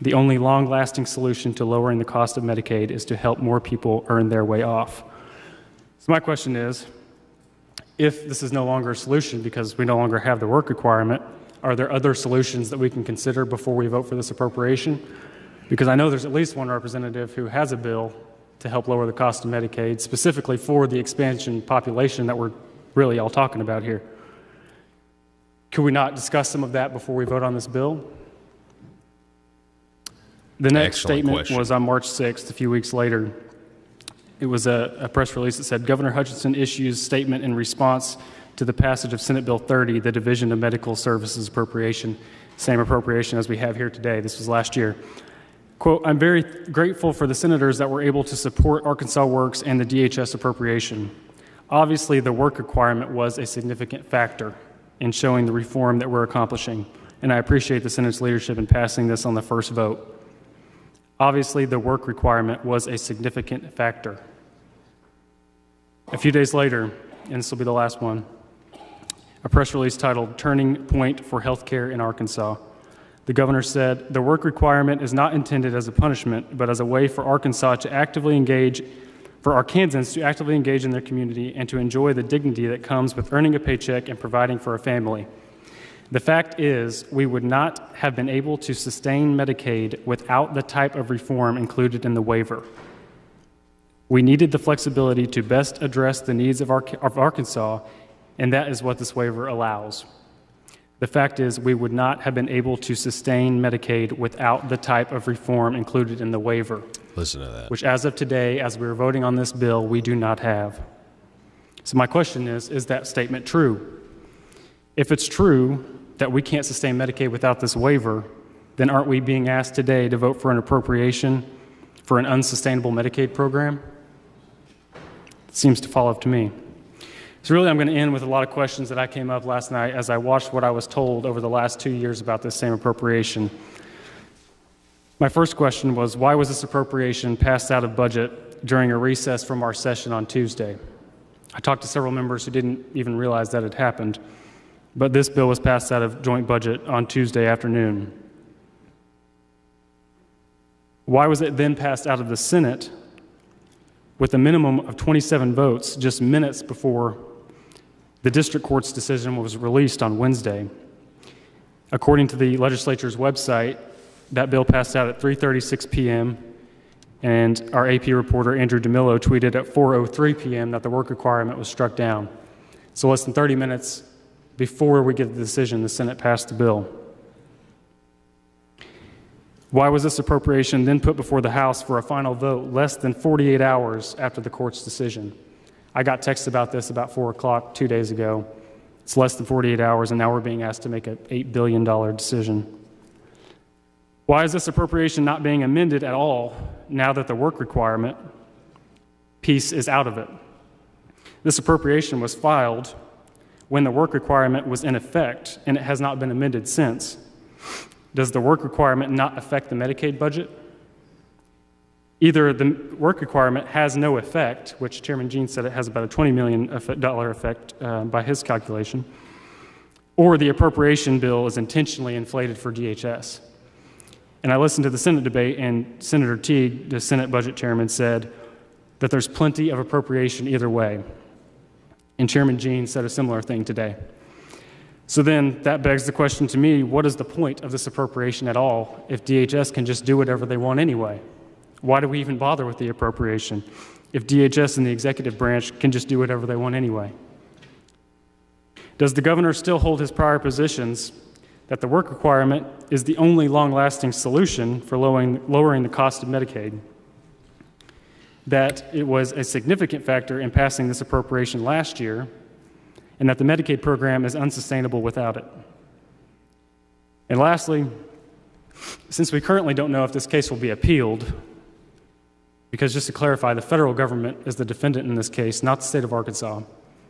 The only long-lasting solution to lowering the cost of Medicaid is to help more people earn their way off." So my question is, if this is no longer a solution because we no longer have the work requirement, are there other solutions that we can consider before we vote for this appropriation? Because I know there's at least one representative who has a bill to help lower the cost of Medicaid, specifically for the expansion population that we're really all talking about here. Could we not discuss some of that before we vote on this bill? The next statement was on March 6th, a few weeks later. It was a press release that said, "Governor Hutchinson issues statement in response to the passage of Senate Bill 30, the Division of Medical Services appropriation," same appropriation as we have here today. This was last year. Quote, "I'm very grateful for the senators that were able to support Arkansas Works and the DHS appropriation. Obviously, the work requirement was a significant factor in showing the reform that we're accomplishing, and I appreciate the Senate's leadership in passing this on the first vote. Obviously, the work requirement was a significant factor." A few days later, and this will be the last one, a press release titled "Turning Point for Healthcare in Arkansas." The governor said, "The work requirement is not intended as a punishment, but as a way for Arkansas to actively engage, for Arkansans to actively engage in their community and to enjoy the dignity that comes with earning a paycheck and providing for a family. The fact is, we would not have been able to sustain Medicaid without the type of reform included in the waiver. We needed the flexibility to best address the needs of Arkansas, and that is what this waiver allows. The fact is, we would not have been able to sustain Medicaid without the type of reform included in the waiver." Listen to that. Which, as of today, as we're voting on this bill, we do not have. So my question is that statement true? If it's true that we can't sustain Medicaid without this waiver, then aren't we being asked today to vote for an appropriation for an unsustainable Medicaid program? It seems to follow to me. So really, I'm going to end with a lot of questions that I came up last night as I watched what I was told over the last 2 years about this same appropriation. My first question was, why was this appropriation passed out of budget during a recess from our session on Tuesday? I talked to several members who didn't even realize that had happened, but this bill was passed out of joint budget on Tuesday afternoon. Why was it then passed out of the Senate with a minimum of 27 votes just minutes before the district court's decision was released on Wednesday? According to the legislature's website, that bill passed out at 3:36 p.m., and our AP reporter, Andrew DeMillo, tweeted at 4:03 p.m. that the work requirement was struck down. So less than 30 minutes before we get the decision, the Senate passed the bill. Why was this appropriation then put before the House for a final vote less than 48 hours after the court's decision? I got text about this about 4 o'clock 2 days ago. It's less than 48 hours, and now we're being asked to make an $8 billion decision. Why is this appropriation not being amended at all now that the work requirement piece is out of it? This appropriation was filed when the work requirement was in effect, and it has not been amended since. Does the work requirement not affect the Medicaid budget? Either the work requirement has no effect, which Chairman Gene said it has about a $20 million effect by his calculation, or the appropriation bill is intentionally inflated for DHS. And I listened to the Senate debate, and Senator Teague, the Senate budget chairman, said that there's plenty of appropriation either way. And Chairman Gene said a similar thing today. So then that begs the question to me, what is the point of this appropriation at all if DHS can just do whatever they want anyway? Why do we even bother with the appropriation if DHS and the executive branch can just do whatever they want anyway? Does the governor still hold his prior positions that the work requirement is the only long-lasting solution for lowering the cost of Medicaid? That it was a significant factor in passing this appropriation last year, and that the Medicaid program is unsustainable without it? And lastly, since we currently don't know if this case will be appealed, because just to clarify, the federal government is the defendant in this case, not the state of Arkansas.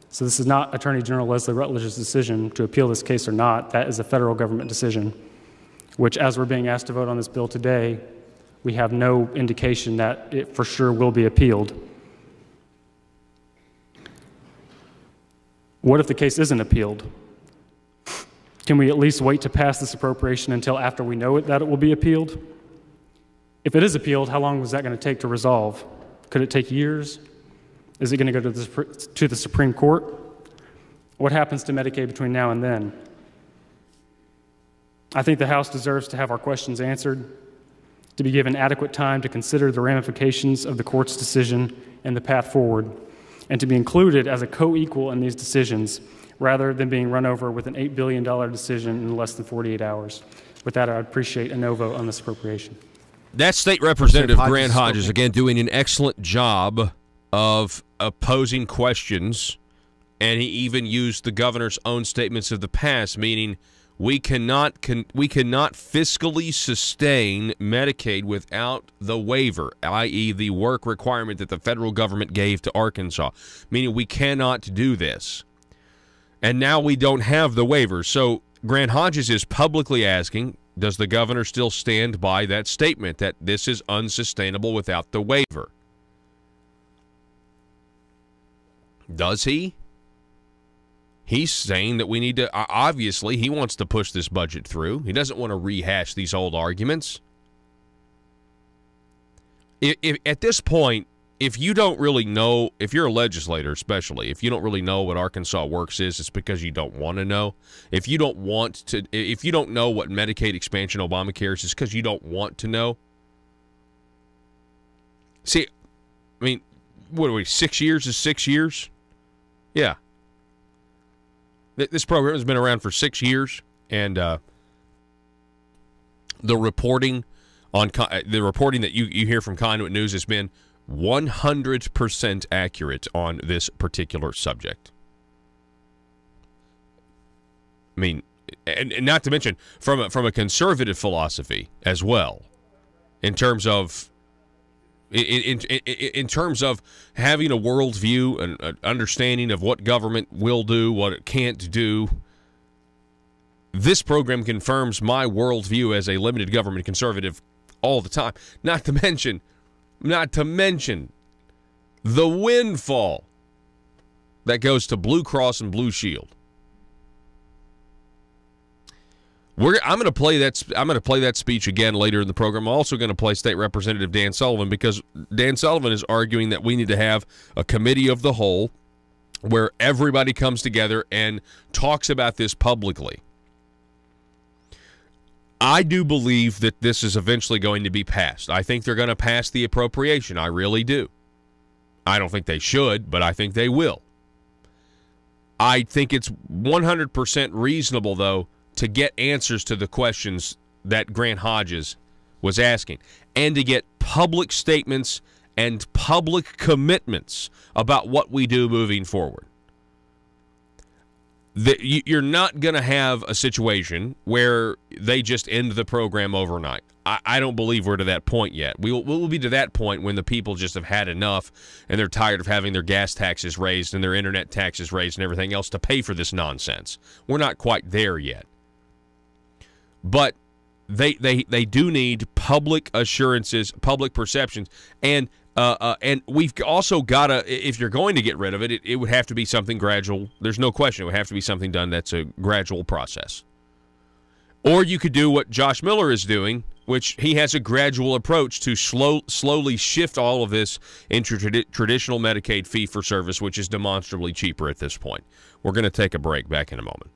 So this is not Attorney General Leslie Rutledge's decision to appeal this case or not. That is a federal government decision, which, as we're being asked to vote on this bill today, we have no indication that it for sure will be appealed. What if the case isn't appealed? Can we at least wait to pass this appropriation until after we know that it will be appealed? If it is appealed, how long was that going to take to resolve? Could it take years? Is it going to go to the Supreme Court? What happens to Medicaid between now and then? I think the House deserves to have our questions answered, to be given adequate time to consider the ramifications of the court's decision and the path forward, and to be included as a co-equal in these decisions rather than being run over with an $8 billion decision in less than 48 hours. With that, I would appreciate a no vote on this appropriation. That's State Representative Grant Hodges, again, doing an excellent job of opposing questions, and he even used the governor's own statements of the past, meaning we cannot fiscally sustain Medicaid without the waiver, i.e. the work requirement that the federal government gave to Arkansas, meaning we cannot do this. And now we don't have the waiver. So Grant Hodges is publicly asking, does the governor still stand by that statement that this is unsustainable without the waiver? Does he? He's saying that we need to, obviously, he wants to push this budget through. He doesn't want to rehash these old arguments. If at this point, if you don't really know, if you're a legislator especially, if you don't really know what Arkansas Works is, it's because you don't want to know. If you don't know what Medicaid expansion Obamacare is, it's because you don't want to know. See, I mean, what are we, 6 years is 6 years? Yeah. This program has been around for 6 years, and the reporting that you hear from Conduit News has been 100% accurate on this particular subject. I mean, and not to mention from a conservative philosophy as well, in terms of in terms of having a worldview and an understanding of what government will do, what it can't do. This program confirms my worldview as a limited government conservative all the time. Not to mention the windfall that goes to Blue Cross and Blue Shield. I'm going to play that speech again later in the program. I'm also going to play State Representative Dan Sullivan, because Dan Sullivan is arguing that we need to have a committee of the whole where everybody comes together and talks about this publicly. I do believe that this is eventually going to be passed. I think they're going to pass the appropriation. I really do. I don't think they should, but I think they will. I think it's 100% reasonable, though, to get answers to the questions that Grant Hodges was asking, and to get public statements and public commitments about what we do moving forward. You're not going to have a situation where they just end the program overnight. I don't believe we're to that point yet. We'll be to that point when the people just have had enough and they're tired of having their gas taxes raised and their internet taxes raised and everything else to pay for this nonsense. We're not quite there yet. But they do need public assurances, public perceptions, and we've also got to, if you're going to get rid of it, it would have to be something gradual. There's no question it would have to be something done that's a gradual process. Or you could do what Josh Miller is doing, which he has a gradual approach to slowly shift all of this into traditional Medicaid fee-for-service, which is demonstrably cheaper at this point. We're going to take a break. Back in a moment.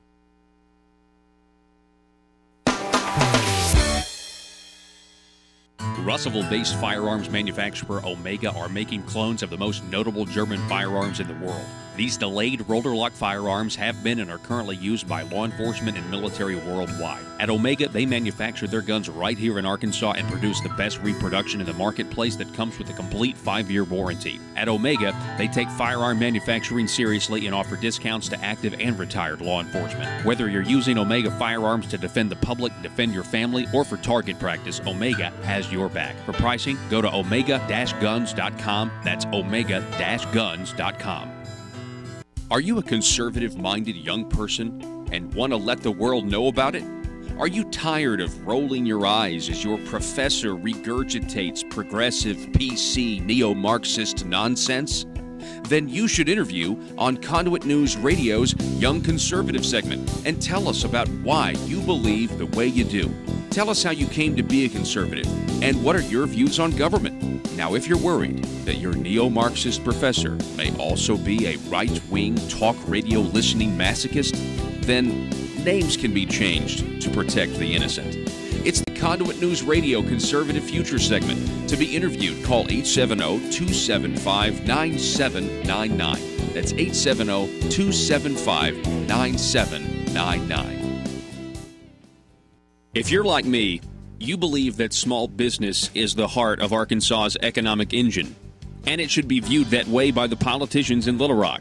Russellville-based firearms manufacturer Omega are making clones of the most notable German firearms in the world. These delayed rotor-lock firearms have been and are currently used by law enforcement and military worldwide. At Omega, they manufacture their guns right here in Arkansas and produce the best reproduction in the marketplace that comes with a complete 5-year warranty. At Omega, they take firearm manufacturing seriously and offer discounts to active and retired law enforcement. Whether you're using Omega firearms to defend the public, defend your family, or for target practice, Omega has your back. For pricing, go to omega-guns.com. That's omega-guns.com. Are you a conservative-minded young person and want to let the world know about it? Are you tired of rolling your eyes as your professor regurgitates progressive, PC, neo-Marxist nonsense? Then you should interview on Conduit News Radio's Young Conservative segment and tell us about why you believe the way you do. Tell us how you came to be a conservative and what are your views on government. Now, if you're worried that your neo-Marxist professor may also be a right-wing talk radio listening masochist, then names can be changed to protect the innocent. It's the Conduit News Radio Conservative Future segment. To be interviewed, call 870-275-9799. That's 870-275-9799. If you're like me, you believe that small business is the heart of Arkansas's economic engine, and it should be viewed that way by the politicians in Little Rock.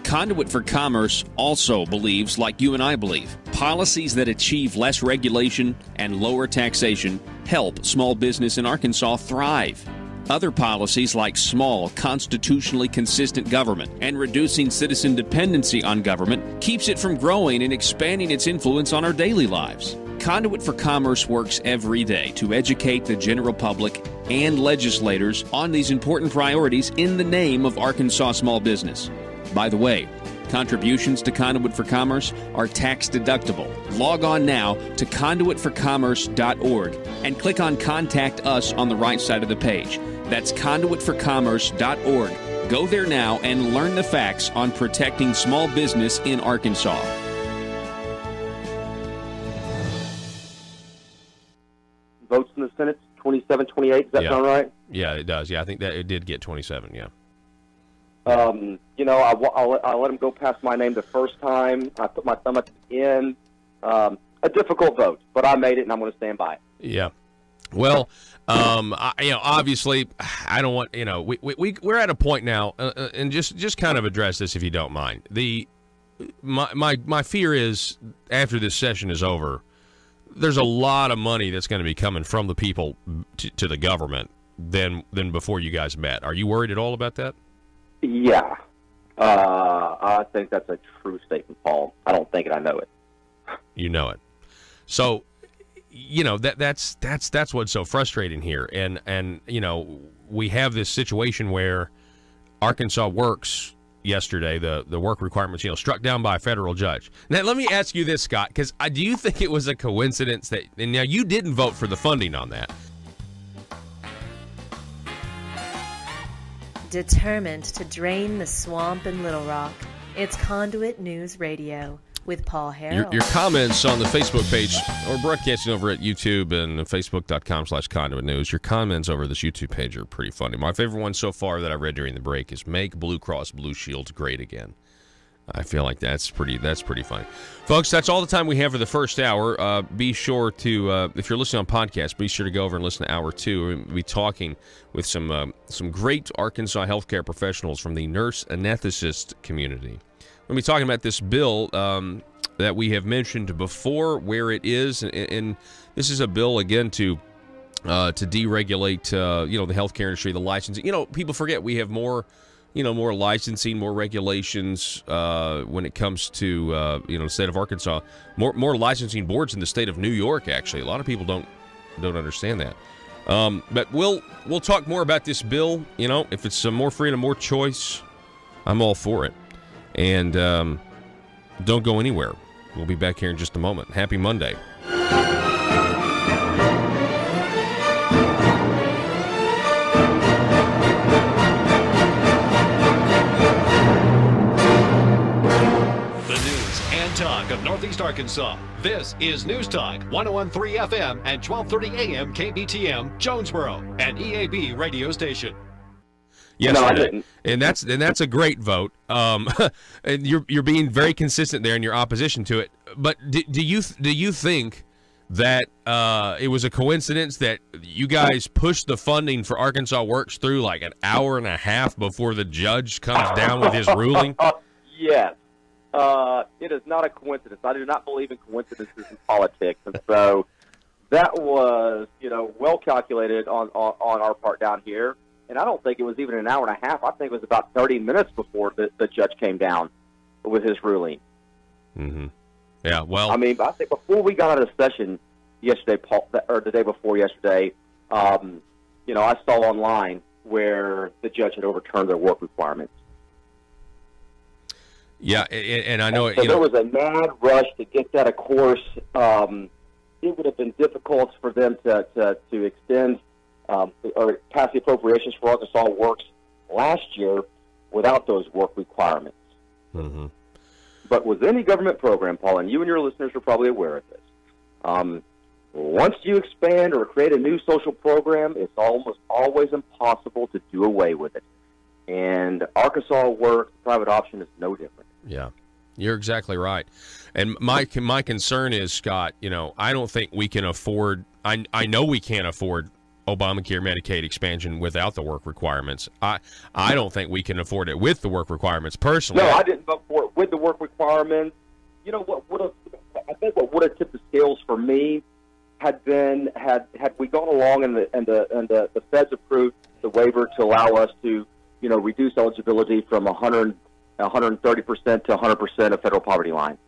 Conduit for Commerce also believes, like you and I believe, policies that achieve less regulation and lower taxation help small business in Arkansas thrive. Other policies like small, constitutionally consistent government and reducing citizen dependency on government keeps it from growing and expanding its influence on our daily lives. Conduit for Commerce works every day to educate the general public and legislators on these important priorities in the name of Arkansas small business. By the way, contributions to Conduit for Commerce are tax deductible. Log on now to conduitforcommerce.org and click on Contact Us on the right side of the page. That's conduitforcommerce.org. Go there now and learn the facts on protecting small business in Arkansas. Votes in the Senate, 27-28. Does that sound right? Yeah, it does. Yeah, I think that it did get 27, yeah. I'll let him go past my name the first time. I put my thumb at the end. A difficult vote, but I made it, and I'm going to stand by it. Yeah. Well, obviously, I don't want, we're at a point now, and just kind of address this if you don't mind. My fear is after this session is over, there's a lot of money that's going to be coming from the people to the government than before you guys met. Are you worried at all about that? Yeah. I think that's a true statement, Paul. I don't think it. I know it. You know it. So, that's what's so frustrating here. And we have this situation where Arkansas Works yesterday, the work requirements, struck down by a federal judge. Now, let me ask you this, Scott, because do you think it was a coincidence that, and now you didn't vote for the funding on that. Determined to drain the swamp in Little Rock, it's Conduit News Radio with Paul Harrell. Your comments on the Facebook page, or broadcasting over at YouTube and facebook.com/Conduit News, your comments over this YouTube page are pretty funny. My favorite one so far that I read during the break is "Make Blue Cross Blue Shield great again." I feel like that's pretty funny. Folks, that's all the time we have for the first hour. Be sure to, if you're listening on podcast, be sure to go over and listen to hour 2. We'll be talking with some great Arkansas healthcare professionals from the nurse anesthetist community. We'll be talking about this bill that we have mentioned before, where it is, and this is a bill, again, to deregulate, the healthcare industry, the licensing. People forget we have more licensing, more regulations when it comes to, the state of Arkansas. More licensing boards in the state of New York, actually. A lot of people don't understand that. But we'll talk more about this bill. If it's some more freedom, more choice, I'm all for it. And don't go anywhere. We'll be back here in just a moment. Happy Monday. and talk of Northeast Arkansas. This is News Talk 101.3 FM and 12:30 AM KBTM, Jonesboro, an EAB radio station. Yesterday, and that's a great vote. And you're being very consistent there in your opposition to it. But do you think that it was a coincidence that you guys pushed the funding for Arkansas Works through like an hour and a half before the judge comes down with his ruling? Yes. It is not a coincidence. I do not believe in coincidences in politics. And so that was, well calculated on our part down here. And I don't think it was even an hour and a half. I think it was about 30 minutes before the judge came down with his ruling. Mm-hmm. Yeah, well, I mean, I think before we got out of session yesterday, Paul, or the day before yesterday, I saw online where the judge had overturned their work requirements. Yeah, and I know so there was a mad rush to get that. Of course, it would have been difficult for them to extend or pass the appropriations for Arkansas Works last year without those work requirements. Mm-hmm. But with any government program, Paul, and you and your listeners are probably aware of this, once you expand or create a new social program, it's almost always impossible to do away with it. And Arkansas Works, private option, is no different. Yeah, you're exactly right. And my concern is, Scott, I don't think we can afford – I know we can't afford Obamacare Medicaid expansion without the work requirements. I don't think we can afford it with the work requirements personally. No, I didn't vote for it with the work requirements. I think what would have tipped the scales for me had we gone along and the feds approved the waiver to allow us to reduce eligibility from 130% to 100% of federal poverty line.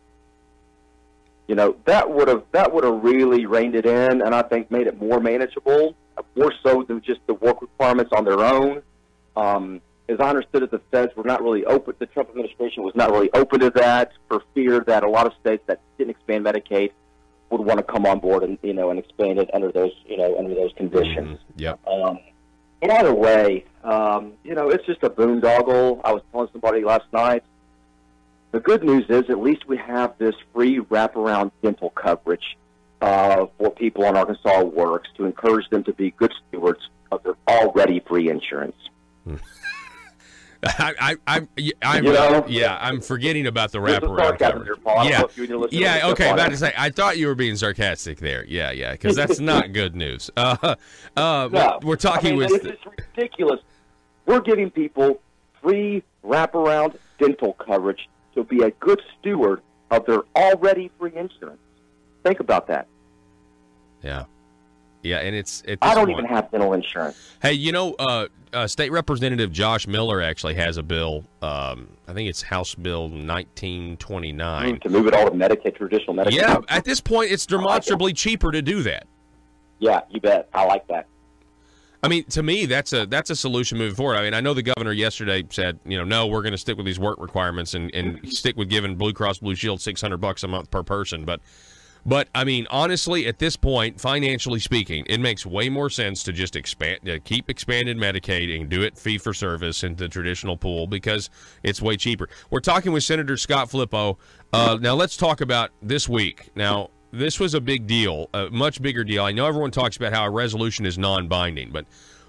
That would have really reined it in, and I think made it more manageable, more so than just the work requirements on their own. As I understood it, the feds were not really open. The Trump administration was not really open to that for fear that a lot of states that didn't expand Medicaid would want to come on board and expand it under those conditions. Mm-hmm. Yep. But either way, it's just a boondoggle. I was telling somebody last night. The good news is at least we have this free wraparound dental coverage for people on Arkansas Works to encourage them to be good stewards of their already free insurance. I'm forgetting about the wraparound coverage. Yeah, okay. About to say, I thought you were being sarcastic there. Yeah, because that's not good news. No, we're talking with. This is ridiculous. We're giving people free wraparound dental coverage to be a good steward of their already free insurance. Think about that. Yeah, and it's I don't even have dental insurance. Hey, State Representative Josh Miller actually has a bill. I think it's House Bill 1929 to move it all to Medicaid, traditional Medicaid. Yeah, at this point, it's demonstrably cheaper to do that. Yeah, you bet. I like that. I mean, to me, that's a solution moving forward. I mean, I know the governor yesterday said, no, we're going to stick with these work requirements and stick with giving Blue Cross Blue Shield $600 a month per person, But I mean, honestly, at this point, financially speaking, it makes way more sense to just keep expanded Medicaid and do it fee for service into the traditional pool because it's way cheaper. We're talking with Senator Scott Flippo. Now let's talk about this week. Now, this was a big deal, a much bigger deal. I know everyone talks about how a resolution is non-binding, but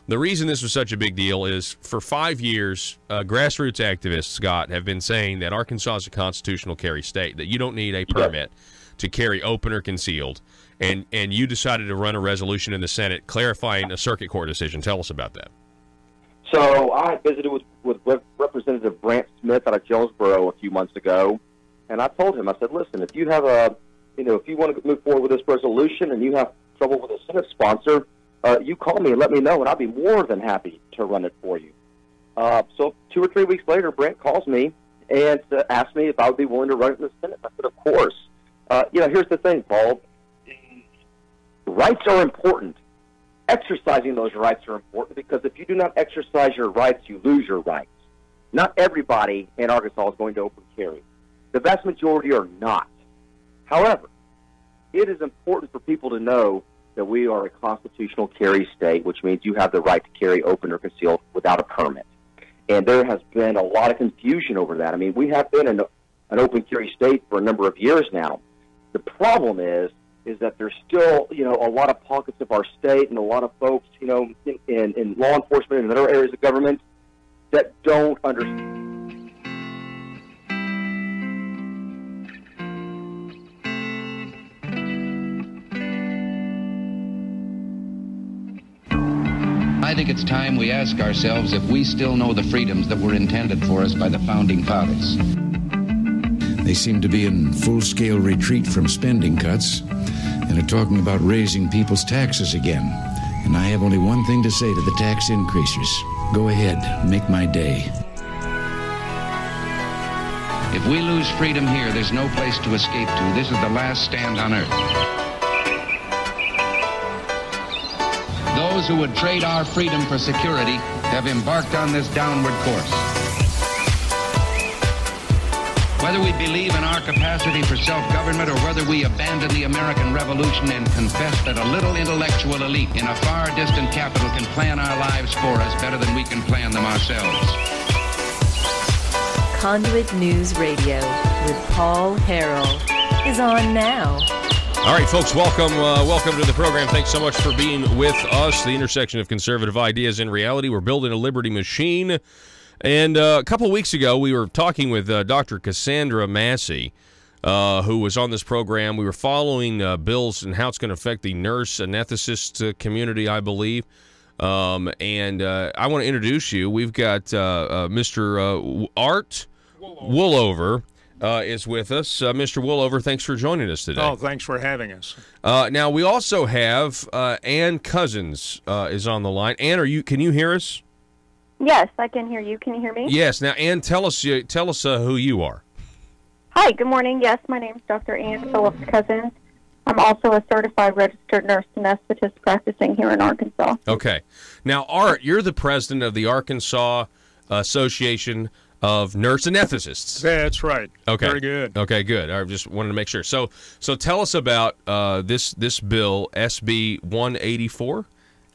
the reason this was such a big deal is for 5 years, grassroots activists, Scott, have been saying that Arkansas is a constitutional carry state, that you don't need a permit to carry open or concealed, and you decided to run a resolution in the Senate clarifying a circuit court decision. Tell us about that. So I visited with Representative Brant Smith out of Jonesboro a few months ago, and I told him, I said, listen, if you have if you want to move forward with this resolution and you have trouble with a Senate sponsor, you call me and let me know, and I'll be more than happy to run it for you. So 2 or 3 weeks later, Brant calls me and asked me if I would be willing to run it in the Senate. I said, of course. Here's the thing, Paul. Rights are important. Exercising those rights are important because if you do not exercise your rights, you lose your rights. Not everybody in Arkansas is going to open carry. The vast majority are not. However, it is important for people to know that we are a constitutional carry state, which means you have the right to carry open or concealed without a permit. And there has been a lot of confusion over that. I mean, we have been in an open carry state for a number of years now. The problem is that there's still, a lot of pockets of our state and a lot of folks, in law enforcement and other areas of government that don't understand. I think it's time we ask ourselves if we still know the freedoms that were intended for us by the Founding Fathers. They seem to be in full-scale retreat from spending cuts and are talking about raising people's taxes again. And I have only one thing to say to the tax increasers. Go ahead, make my day. If we lose freedom here, there's no place to escape to. This is the last stand on earth. Those who would trade our freedom for security have embarked on this downward course. Whether we believe in our capacity for self-government or whether we abandon the American Revolution and confess that a little intellectual elite in a far distant capital can plan our lives for us better than we can plan them ourselves. Conduit News Radio with Paul Harrell is on now. All right, folks, welcome to the program. Thanks so much for being with us. The intersection of conservative ideas and reality. We're building a liberty machine. And a couple of weeks ago, we were talking with Dr. Cassandra Massey, who was on this program. We were following bills and how it's going to affect the nurse anesthetist community, I believe. And I want to introduce you. We've got Mr. Art Woolover. Is with us. Mr. Woolover, thanks for joining us today. Oh, thanks for having us. Now, we also have Ann Cousins is on the line. Ann, can you hear us? Yes, I can hear you. Can you hear me? Yes. Now, Ann, tell us who you are. Hi, good morning. Yes, my name is Dr. Ann Phillips Cousins. I'm also a certified registered nurse anesthetist practicing here in Arkansas. Okay. Now, Art, you're the president of the Arkansas Association of Nurse Anesthetists. That's right. Okay. Very good. Okay, good. I just wanted to make sure. So tell us about this bill, SB 184.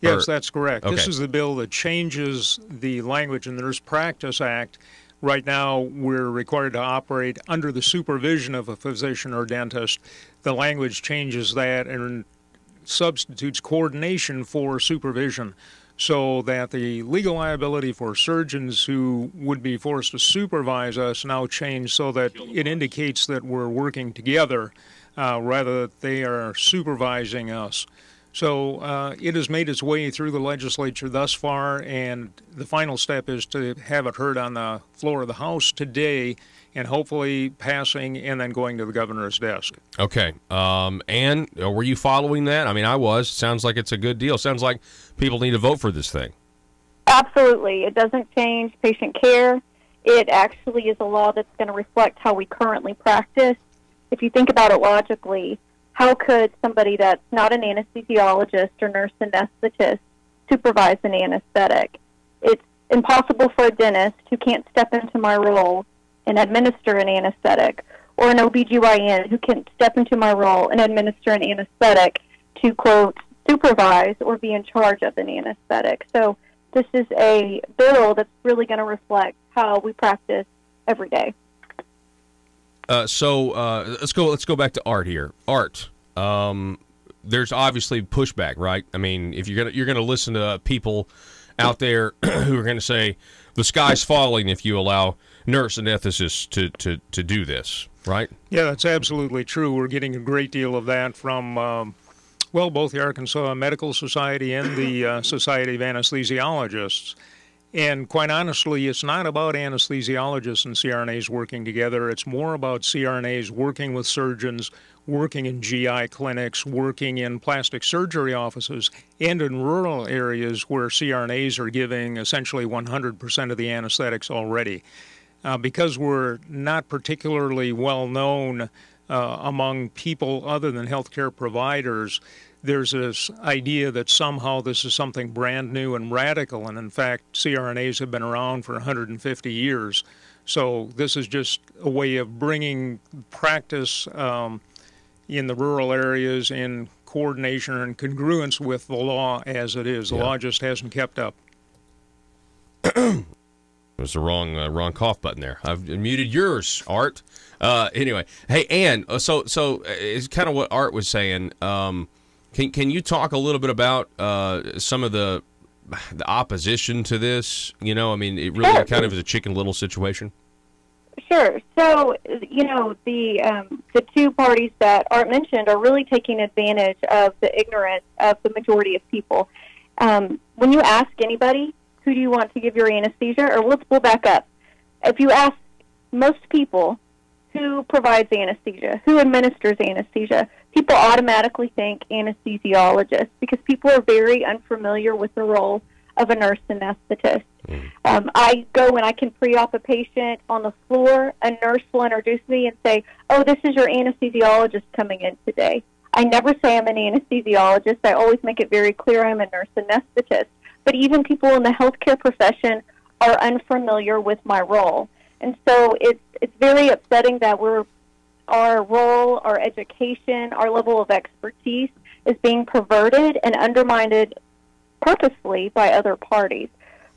Yes, that's correct. Okay. This is the bill that changes the language in the Nurse Practice Act. Right now, we're required to operate under the supervision of a physician or dentist. The language changes that and substitutes coordination for supervision, so that the legal liability for surgeons who would be forced to supervise us now change so that it indicates that we're working together rather that they are supervising us. So it has made its way through the legislature thus far, and the final step is to have it heard on the floor of the House today and hopefully passing and then going to the governor's desk. Okay. Ann, were you following that? I mean, I was. Sounds like it's a good deal. Sounds like people need to vote for this thing. Absolutely. It doesn't change patient care. It actually is a law that's going to reflect how we currently practice. If you think about it logically, how could somebody that's not an anesthesiologist or nurse anesthetist supervise an anesthetic? It's impossible for a dentist who can't step into my role and administer an anesthetic, or an OBGYN who can step into my role and administer an anesthetic to, quote, supervise or be in charge of an anesthetic. So this is a bill that's really going to reflect how we practice every day. So let's go back to Art here. Art, there's obviously pushback, right? I mean, if you're gonna listen to people out there who are going to say the sky's falling if you allow nurse anesthetists to do this, right? Yeah, that's absolutely true. We're getting a great deal of that from, both the Arkansas Medical Society and the Society of Anesthesiologists. And quite honestly, it's not about anesthesiologists and CRNAs working together. It's more about CRNAs working with surgeons, working in GI clinics, working in plastic surgery offices, and in rural areas where CRNAs are giving essentially 100% of the anesthetics already. Because we're not particularly well known among people other than healthcare providers, there's this idea that somehow this is something brand new and radical, and in fact, CRNAs have been around for 150 years. So this is just a way of bringing practice in the rural areas in coordination and congruence with the law as it is. The law just hasn't kept up. It was the wrong cough button there. I've muted yours, Art. Anyway, hey, Ann. So it's kind of what Art was saying. Can you talk a little bit about some of the opposition to this? You know, I mean, it really kind of is a Chicken Little situation. Sure. So, you know, the two parties that Art mentioned are really taking advantage of the ignorance of the majority of people. When you ask anybody, who do you want to give your anesthesia, or we'll back up. If you ask most people who provides anesthesia, who administers anesthesia, people automatically think anesthesiologist because people are very unfamiliar with the role of a nurse anesthetist. I go and I can pre-op a patient on the floor. A nurse will introduce me and say, "Oh, this is your anesthesiologist coming in today." I never say I'm an anesthesiologist. I always make it very clear I'm a nurse anesthetist. But even people in the healthcare profession are unfamiliar with my role. And so it's very upsetting that our role, our education, our level of expertise is being perverted and undermined purposely by other parties.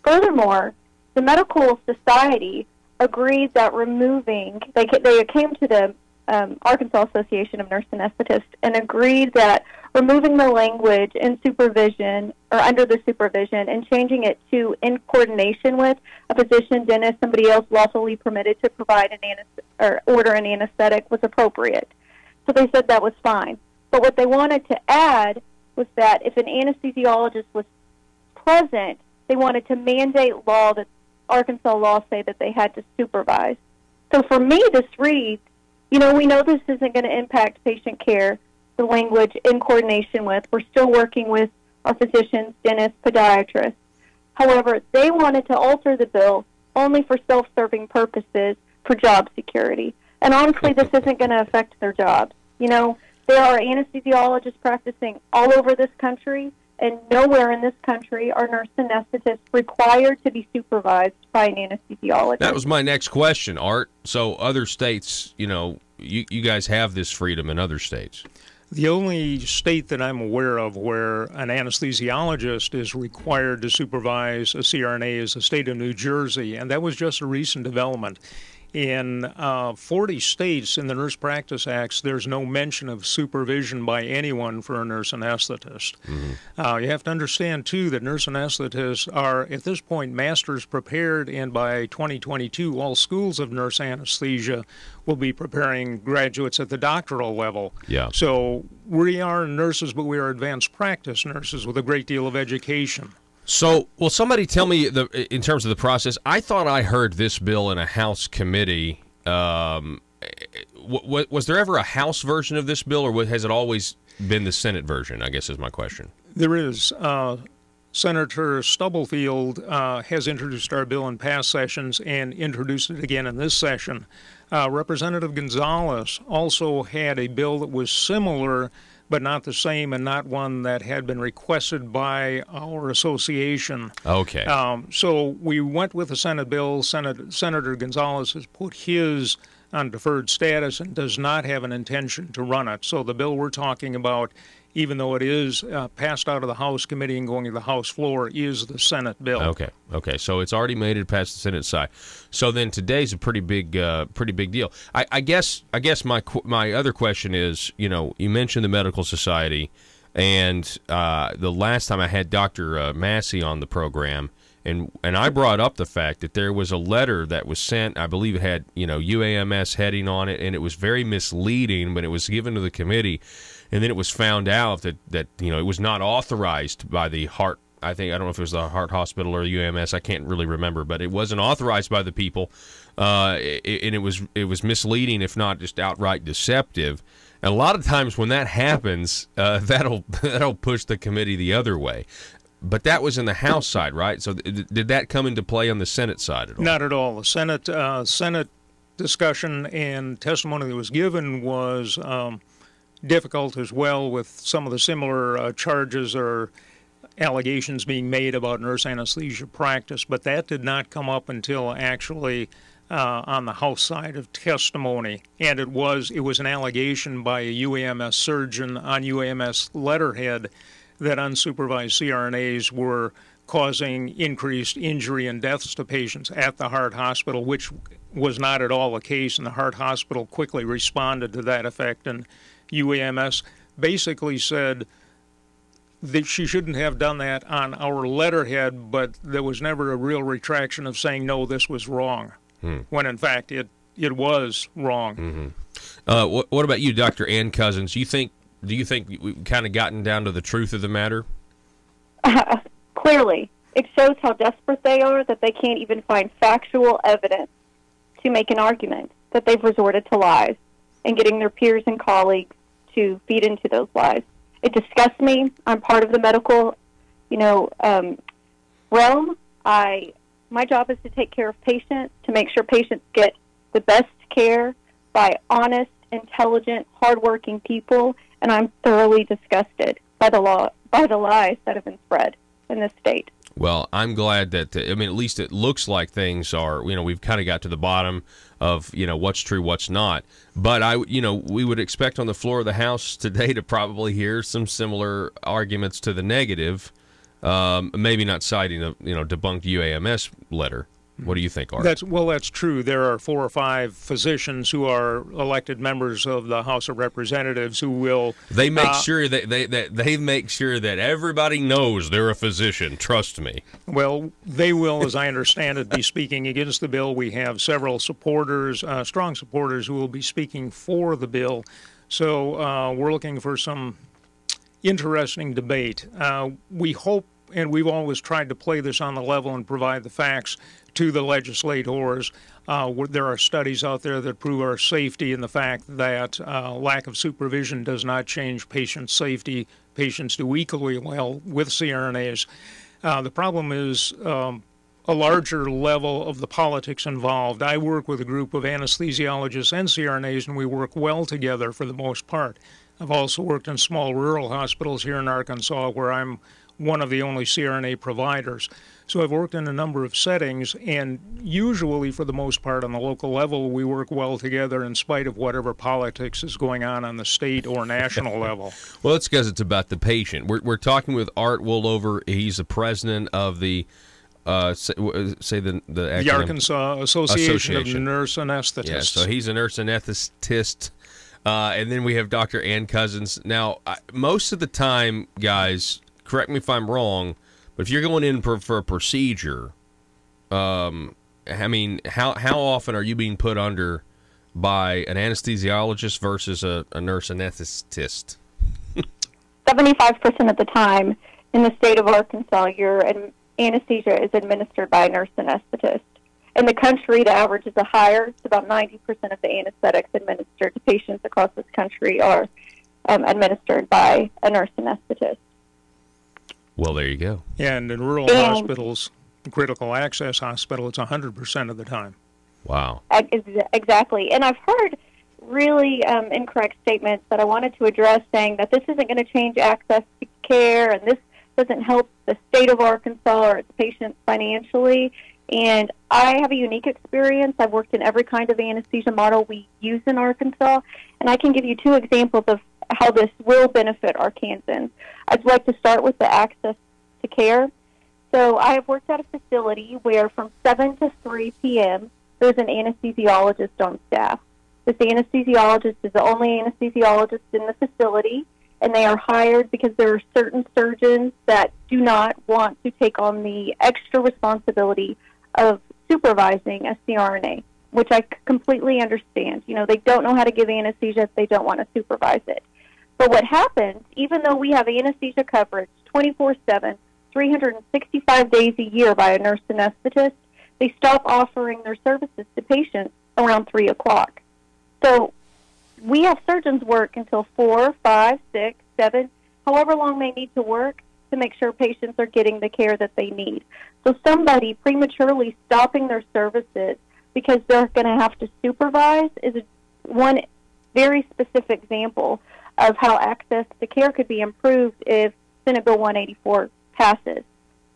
Furthermore, the medical society agreed that they came to the Arkansas Association of Nurse Anesthetists and agreed that removing the language in supervision or under the supervision and changing it to in coordination with a physician, dentist, somebody else lawfully permitted to provide order an anesthetic was appropriate. So they said that was fine. But what they wanted to add was that if an anesthesiologist was present, they wanted to mandate law that Arkansas law say that they had to supervise. So for me, this reads, you know, we know this isn't going to impact patient care, the language in coordination with. We're still working with our physicians, dentists, podiatrists. However, they wanted to alter the bill only for self-serving purposes for job security. And honestly, this isn't going to affect their jobs. You know, there are anesthesiologists practicing all over this country, and nowhere in this country are nurse anesthetists required to be supervised by an anesthesiologist. That was my next question, Art. So other states, you know, you guys have this freedom in other states. The only state that I'm aware of where an anesthesiologist is required to supervise a CRNA is the state of New Jersey, and that was just a recent development. In 40 states in the Nurse Practice Acts, there's no mention of supervision by anyone for a nurse anesthetist. You have to understand, too, that nurse anesthetists are, at this point, masters prepared, and by 2022, all schools of nurse anesthesia will be preparing graduates at the doctoral level. Yeah. So we are nurses, but we are advanced practice nurses with a great deal of education. So, will somebody tell me, in terms of the process, I thought I heard this bill in a House committee. Was there ever a House version of this bill, or has it always been the Senate version, I guess is my question. There is. Senator Stubblefield has introduced our bill in past sessions and introduced it again in this session. Representative Gonzalez also had a bill that was similar, but not the same, and not one that had been requested by our association. Okay. So we went with the Senate bill. Senator Gonzalez has put his on deferred status and does not have an intention to run it. So the bill we're talking about, even though it is passed out of the House committee and going to the House floor, is the Senate bill. Okay. So it's already made it past the Senate side. So then today's a pretty big deal. I guess my other question is, you mentioned the medical society, and the last time I had Dr. Massey on the program, and I brought up the fact that there was a letter that was sent. I believe it had UAMS heading on it, and it was very misleading when it was given to the committee. And then it was found out that it was not authorized by the Heart. I don't know if it was the Heart Hospital or the UAMS. I can't really remember, but it wasn't authorized by the people, and it was misleading, if not just outright deceptive. And a lot of times when that happens, that'll push the committee the other way. But that was in the House side, right? So did that come into play on the Senate side at all? Not at all. The Senate discussion and testimony that was given was difficult as well, with some of the similar charges or allegations being made about nurse anesthesia practice, but that did not come up until actually on the House side of testimony, and it was an allegation by a UAMS surgeon on UAMS letterhead that unsupervised CRNAs were causing increased injury and deaths to patients at the heart hospital, which was not at all the case, and the heart hospital quickly responded to that effect, and UAMS basically said that she shouldn't have done that on our letterhead, but there was never a real retraction of saying, no, this was wrong, when in fact it was wrong. What about you, Dr. Ann Cousins? Do you think we've kind of gotten down to the truth of the matter? Clearly. It shows how desperate they are that they can't even find factual evidence to make an argument, that they've resorted to lies and getting their peers and colleagues to feed into those lies. It disgusts me. I'm part of the medical, realm. My job is to take care of patients, to make sure patients get the best care by honest, intelligent, hardworking people, and I'm thoroughly disgusted by the lies that have been spread in this state. Well, I'm glad that, at least it looks like things are, we've kind of got to the bottom of, what's true, what's not. But we would expect on the floor of the House today to probably hear some similar arguments to the negative, maybe not citing a, debunked UAMS letter. What do you think, Art? That's true. There are 4 or 5 physicians who are elected members of the House of Representatives who will. They make sure that they make sure that everybody knows they're a physician. Trust me. Well, they will, as I understand it, be speaking against the bill. We have several supporters, strong supporters, who will be speaking for the bill. So we're looking for some interesting debate. We hope, and we've always tried to play this on the level and provide the facts to the legislators. There are studies out there that prove our safety and the fact that lack of supervision does not change patient safety. Patients do equally well with CRNAs. The problem is a larger level of the politics involved. I work with a group of anesthesiologists and CRNAs, and we work well together for the most part. I've also worked in small rural hospitals here in Arkansas where I'm one of the only CRNA providers. So I've worked in a number of settings, and usually, for the most part, on the local level, we work well together in spite of whatever politics is going on the state or national level. Well, that's because it's about the patient. We're talking with Art Woolover. He's the president of the the Arkansas Association of Nurse Anesthetists. Yeah, so he's a nurse anesthetist. And then we have Dr. Ann Cousins. Now, most of the time, guys, correct me if I'm wrong, but if you're going in for a procedure, how often are you being put under by an anesthesiologist versus a nurse anesthetist? 75% of the time in the state of Arkansas, your anesthesia is administered by a nurse anesthetist. In the country, the average is higher. It's about 90% of the anesthetics administered to patients across this country are administered by a nurse anesthetist. Well, there you go. And in rural hospitals, critical access hospital, it's 100% of the time. Wow. Exactly. And I've heard really incorrect statements that I wanted to address, saying that this isn't going to change access to care and this doesn't help the state of Arkansas or its patients financially. And I have a unique experience. I've worked in every kind of anesthesia model we use in Arkansas, and I can give you 2 examples of how this will benefit Arkansans. I'd like to start with the access to care. So I have worked at a facility where from 7 to 3 p.m. there's an anesthesiologist on staff. This anesthesiologist is the only anesthesiologist in the facility, and they are hired because there are certain surgeons that do not want to take on the extra responsibility of supervising a CRNA, which I completely understand. They don't know how to give anesthesia if they don't want to supervise it. But what happens, even though we have anesthesia coverage 24/7, 365 days a year by a nurse anesthetist, they stop offering their services to patients around 3 o'clock. So we have surgeons work until 4, 5, 6, 7, however long they need to work to make sure patients are getting the care that they need. So somebody prematurely stopping their services because they're going to have to supervise is one very specific example of how access to care could be improved if Senate Bill 184 passes.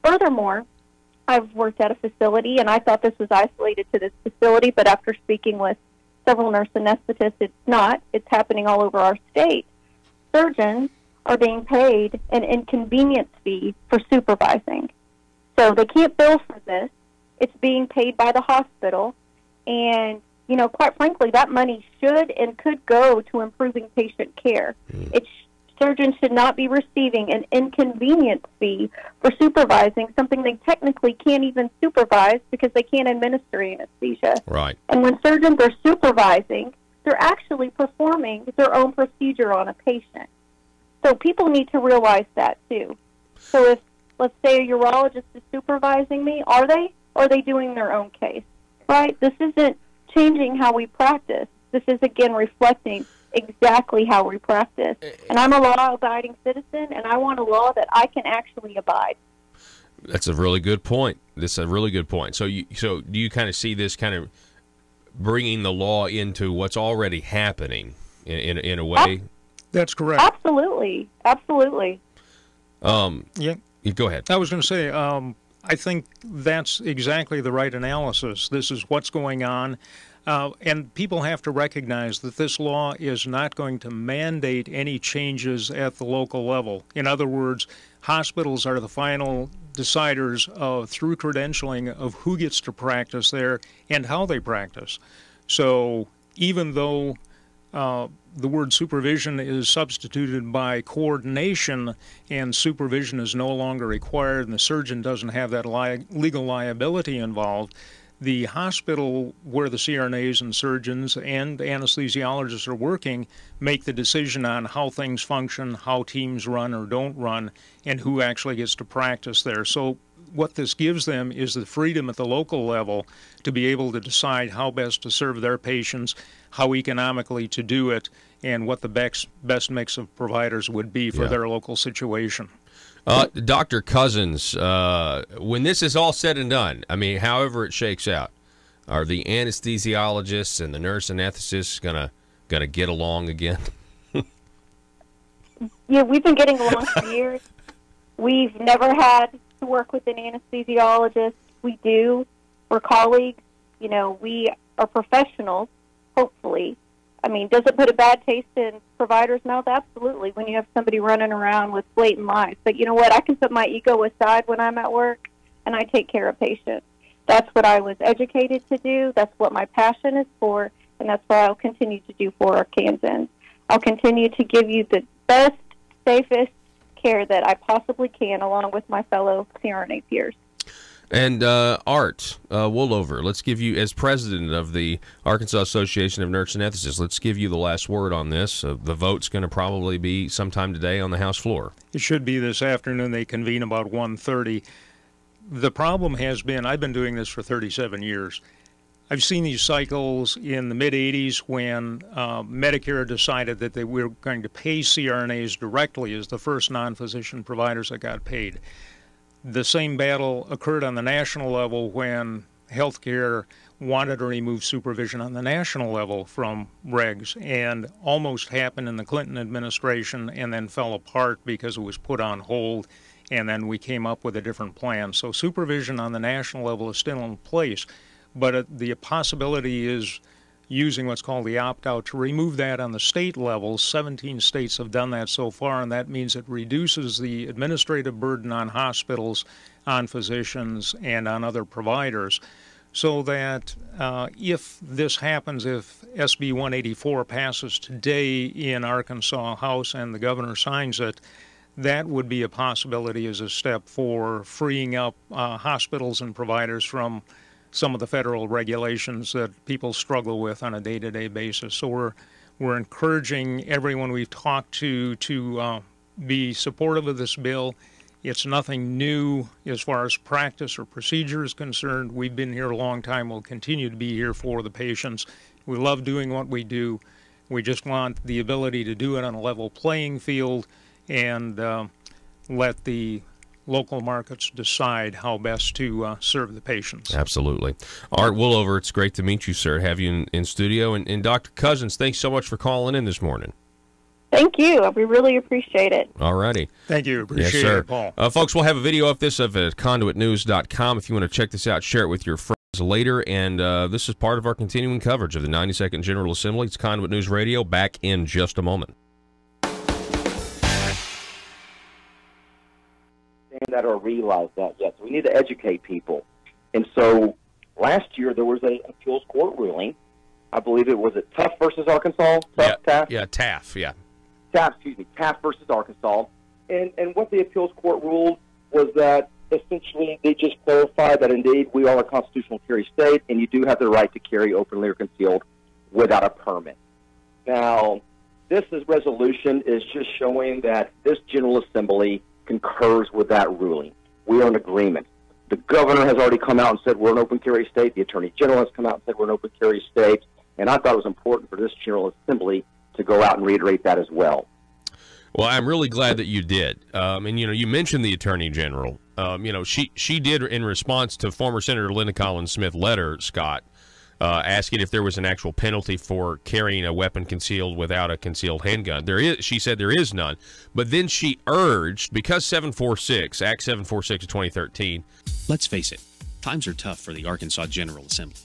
Furthermore, I've worked at a facility, and I thought this was isolated to this facility, but after speaking with several nurse anesthetists, it's not. It's happening all over our state. Surgeons are being paid an inconvenience fee for supervising. So they can't bill for this. It's being paid by the hospital. And, quite frankly, that money should and could go to improving patient care. Surgeons should not be receiving an inconvenience fee for supervising something they technically can't even supervise because they can't administer anesthesia. Right. And when surgeons are supervising, they're actually performing their own procedure on a patient. So people need to realize that, too. So if, let's say, a urologist is supervising me, are they? Or are they doing their own case? Right? This isn't changing how we practice. This is, again, reflecting exactly how we practice. And I'm a law-abiding citizen, and I want a law that I can actually abide. That's a really good point. This is a really good point. So do you kind of see this kind of bringing the law into what's already happening in a way? That's correct. Absolutely. Absolutely. Yeah. Go ahead. I was going to say, I think that's exactly the right analysis. This is what's going on. And people have to recognize that this law is not going to mandate any changes at the local level. In other words, hospitals are the final deciders through credentialing of who gets to practice there and how they practice. So even though the word supervision is substituted by coordination and supervision is no longer required and the surgeon doesn't have that legal liability involved, the hospital where the CRNAs and surgeons and anesthesiologists are working make the decision on how things function, how teams run or don't run, and who actually gets to practice there. So what this gives them is the freedom at the local level to be able to decide how best to serve their patients, how economically to do it, and what the best mix of providers would be for their local situation. Dr. Cousins, when this is all said and done, I mean, however it shakes out, are the anesthesiologists and the nurse anesthetists gonna get along again? Yeah, we've been getting along for years. We've never had to work with an anesthesiologist. We do. We're colleagues. We are professionals, hopefully. I mean, does it put a bad taste in providers' mouth? Absolutely, when you have somebody running around with blatant lies. But you know what? I can put my ego aside when I'm at work, and I take care of patients. That's what I was educated to do. That's what my passion is for, and that's what I'll continue to do for Arkansans. I'll continue to give you the best, safest care that I possibly can, along with my fellow CRNA peers. And Art Woolover, let's give you, as president of the Arkansas Association of Nurse Anesthetists, let's give you the last word on this. The vote's going to probably be sometime today on the House floor. It should be this afternoon. They convene about 1:30. The problem has been, I've been doing this for 37 years. I've seen these cycles in the mid-'80s when Medicare decided that they were going to pay CRNAs directly as the first non-physician providers that got paid. The same battle occurred on the national level when healthcare wanted to remove supervision on the national level from regs, and almost happened in the Clinton administration and then fell apart because it was put on hold, and then we came up with a different plan. So supervision on the national level is still in place, but the possibility is using what's called the opt-out to remove that on the state level. 17 states have done that so far, and that means it reduces the administrative burden on hospitals, on physicians, and on other providers. So that if this happens, if SB 184 passes today in Arkansas House and the governor signs it, that would be a possibility as a step for freeing up hospitals and providers from some of the federal regulations that people struggle with on a day-to-day basis. So we're encouraging everyone we've talked to be supportive of this bill. It's nothing new as far as practice or procedure is concerned. We've been here a long time. We'll continue to be here for the patients. We love doing what we do. We just want the ability to do it on a level playing field and let the local markets decide how best to serve the patients. Absolutely. Art Woolover, it's great to meet you, sir, have you in studio. And Dr. Cousins, thanks so much for calling in this morning. Thank you. We really appreciate it. All righty. Thank you. Appreciate yes, sir. it, Paul. Folks, we'll have a video of this at conduitnews.com. If you want to check this out, share it with your friends later. And this is part of our continuing coverage of the 92nd General Assembly. It's Conduit News Radio. Back in just a moment. that or realize that yet. So we need to educate people. And so last year there was an appeals court ruling. I believe it was Tough versus Arkansas. Taft versus Arkansas. And what the appeals court ruled was that essentially they just clarified that indeed we are a constitutional carry state, and you do have the right to carry openly or concealed without a permit. Now, this resolution is just showing that this General Assembly concurs with that ruling. We are in agreement. The governor has already come out and said we're an open carry state. The Attorney General has come out and said we're an open carry state. And I thought it was important for this General Assembly to go out and reiterate that as well. Well, I'm really glad that you did. And, you mentioned the Attorney General. She did, in response to former Senator Linda Collins Smith's letter, Scott, asking if there was an actual penalty for carrying a weapon concealed without a concealed handgun. She said there is none. But then she urged, because Act 746 of 2013. Let's face it, times are tough for the Arkansas General Assembly.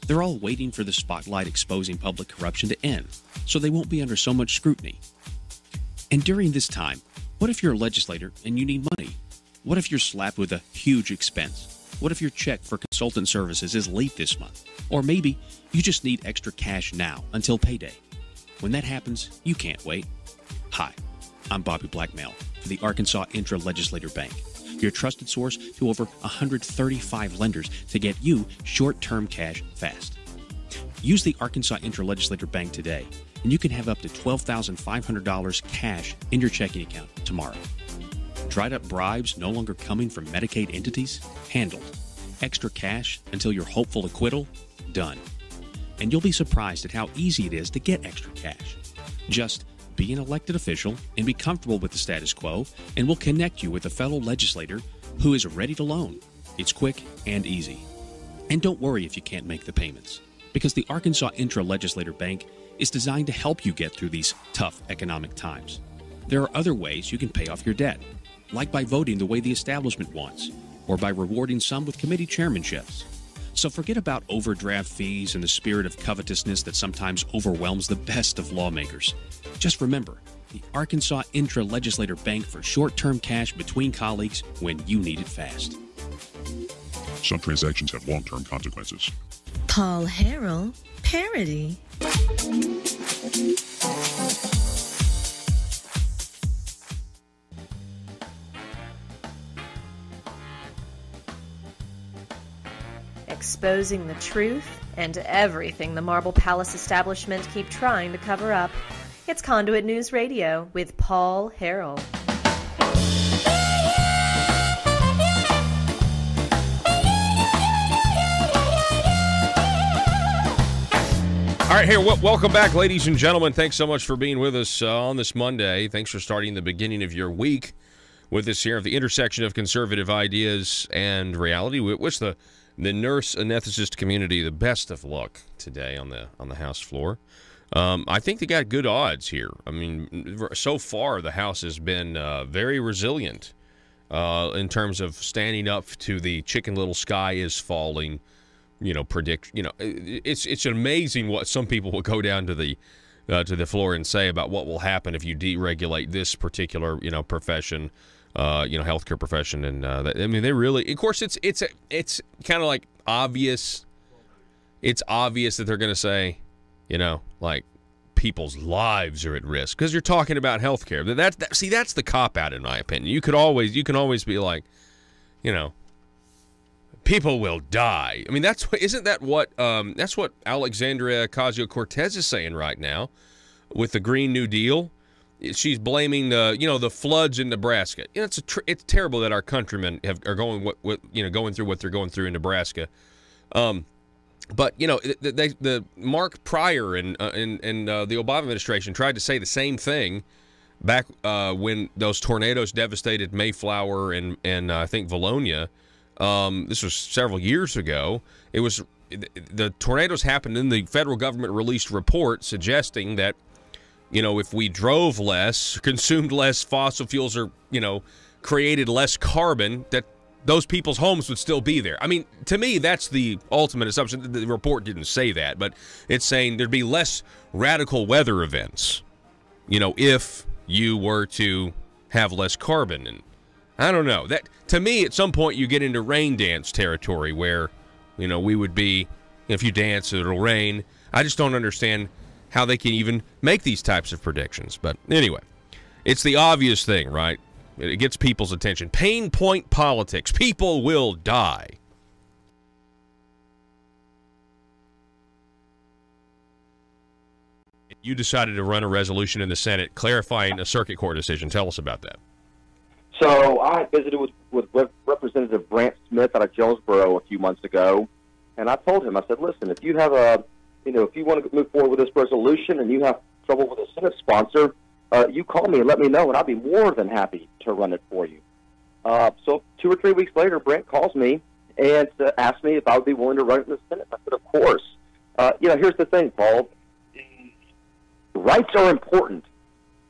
They're all waiting for the spotlight exposing public corruption to end, so they won't be under so much scrutiny. And during this time, what if you're a legislator and you need money? What if you're slapped with a huge expense? What if your check for consultant services is late this month? Or maybe you just need extra cash now until payday. When that happens, you can't wait. Hi, I'm Bobby Blackmail for the Arkansas Intra-Legislator Bank, your trusted source to over 135 lenders to get you short-term cash fast. Use the Arkansas Intra-Legislator Bank today, and you can have up to $12,500 cash in your checking account tomorrow. Dried up bribes no longer coming from Medicaid entities? Handled. Extra cash until your hopeful acquittal? Done. And you'll be surprised at how easy it is to get extra cash. Just be an elected official and be comfortable with the status quo, and we'll connect you with a fellow legislator who is ready to loan. It's quick and easy. And don't worry if you can't make the payments, because the Arkansas Intra-Legislator Bank is designed to help you get through these tough economic times. There are other ways you can pay off your debt, like by voting the way the establishment wants, or by rewarding some with committee chairmanships. So forget about overdraft fees and the spirit of covetousness that sometimes overwhelms the best of lawmakers. Just remember, the Arkansas Intra-Legislator Bank for short-term cash between colleagues when you need it fast. Some transactions have long-term consequences. Paul Harrell, parody. Exposing the truth and everything the Marble Palace establishment keep trying to cover up. It's Conduit News Radio with Paul Harrell. All right, here, welcome back, ladies and gentlemen. Thanks so much for being with us on this Monday. Thanks for starting the beginning of your week with us here at the intersection of conservative ideas and reality. We wish the nurse anesthetist community the best of luck today on the House floor. I think they got good odds here. I mean, so far the House has been very resilient in terms of standing up to the chicken little sky is falling, predict. It's amazing what some people will go down to the floor and say about what will happen if you deregulate this particular profession. Healthcare profession, and they really. Of course, it's kind of like obvious. It's obvious that they're going to say, like people's lives are at risk because you're talking about healthcare. That's the cop out, in my opinion. You can always be like, people will die. I mean, that's what Alexandria Ocasio-Cortez is saying right now with the Green New Deal. She's blaming the floods in Nebraska. It's terrible that our countrymen are going through what they're going through in Nebraska. But the Mark Pryor and the Obama administration tried to say the same thing back when those tornadoes devastated Mayflower and I think Valonia. This was several years ago. It was the tornadoes happened, and the federal government released a report suggesting that if we drove less, consumed less fossil fuels, or created less carbon, that those people's homes would still be there. I mean, to me, that's the ultimate assumption. The report didn't say that, but it's saying there'd be less radical weather events, if you were to have less carbon. And I don't know. That, to me, at some point you get into rain dance territory where, we would be, if you dance, it'll rain. I just don't understand how they can even make these types of predictions. But anyway, it's the obvious thing, right? It gets people's attention. Pain point politics. People will die. You decided to run a resolution in the Senate clarifying a circuit court decision. Tell us about that. So I visited with Representative Brant Smith out of Jonesboro a few months ago, and I told him, I said, listen, if you have if you want to move forward with this resolution and you have trouble with a Senate sponsor, you call me and let me know, and I'll be more than happy to run it for you. So 2 or 3 weeks later, Brant calls me and asked me if I would be willing to run it in the Senate. I said, of course. Here's the thing, Paul. Rights are important.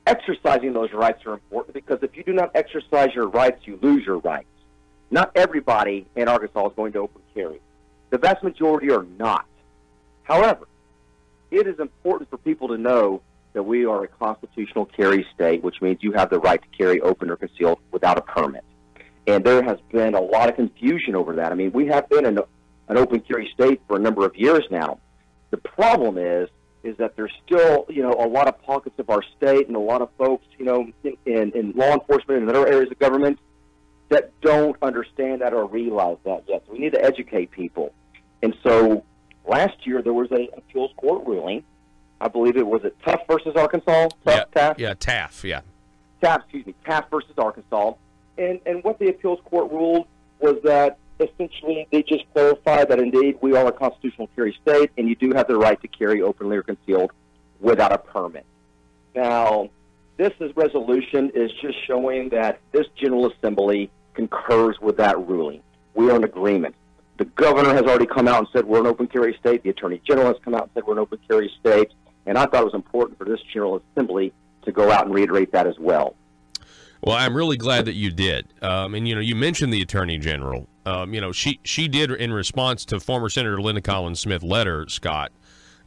Exercising those rights are important because if you do not exercise your rights, you lose your rights. Not everybody in Arkansas is going to open carry. The vast majority are not. However, it is important for people to know that we are a constitutional carry state, which means you have the right to carry open or concealed without a permit. And there has been a lot of confusion over that. I mean, we have been an open carry state for a number of years now. The problem is that there's still, a lot of pockets of our state and a lot of folks, in law enforcement and other areas of government that don't understand that or realize that yet. So we need to educate people. And so last year there was an appeals court ruling. I believe it was Taft versus Arkansas. Taft? Yeah, Taft, yeah. Taft versus Arkansas. And what the appeals court ruled was that essentially they just clarified that indeed we are a constitutional carry state and you do have the right to carry openly or concealed without a permit. Now, this resolution is just showing that this General Assembly concurs with that ruling. We are in agreement. The governor has already come out and said we're an open carry state. The Attorney General has come out and said we're an open carry state. And I thought it was important for this General Assembly to go out and reiterate that as well. Well, I'm really glad that you did. And, you mentioned the Attorney General. She did, in response to former Senator Linda Collins Smith's letter, Scott,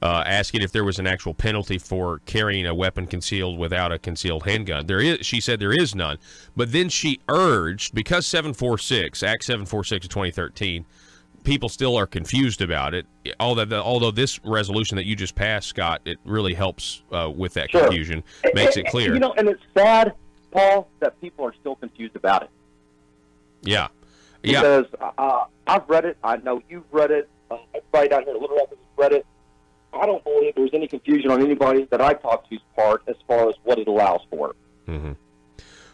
asking if there was an actual penalty for carrying a weapon concealed without a concealed handgun. She said there is none. But then she urged, because Act 746 of 2013, people still are confused about it. Although this resolution that you just passed, Scott, it really helps with that confusion, makes it clear. And it's sad, Paul, that people are still confused about it. Yeah. Because I've read it. I know you've read it. Everybody down here in Little Rock has read it. I don't believe there's any confusion on anybody that I talk to's part as far as what it allows for. Mm-hmm.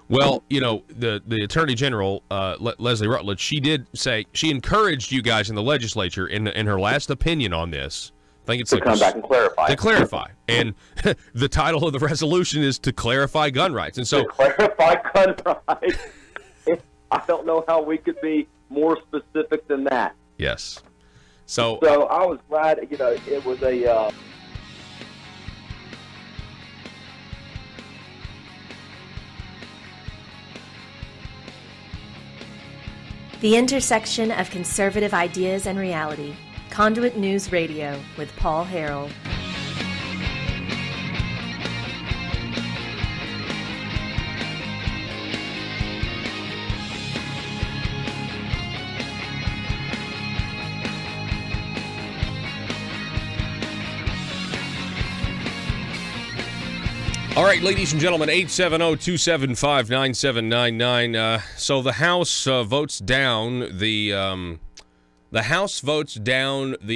Well, the Attorney General, Leslie Rutledge, she did say she encouraged you guys in the legislature in her last opinion on this. I think it's to come back and clarify. To clarify. And the title of the resolution is to clarify gun rights. And so to clarify gun rights. I don't know how we could be more specific than that. Yes. So I was glad, it was a... The intersection of conservative ideas and reality. Conduit News Radio with Paul Harrell. All right, ladies and gentlemen, 870-275-9799. So the House votes down the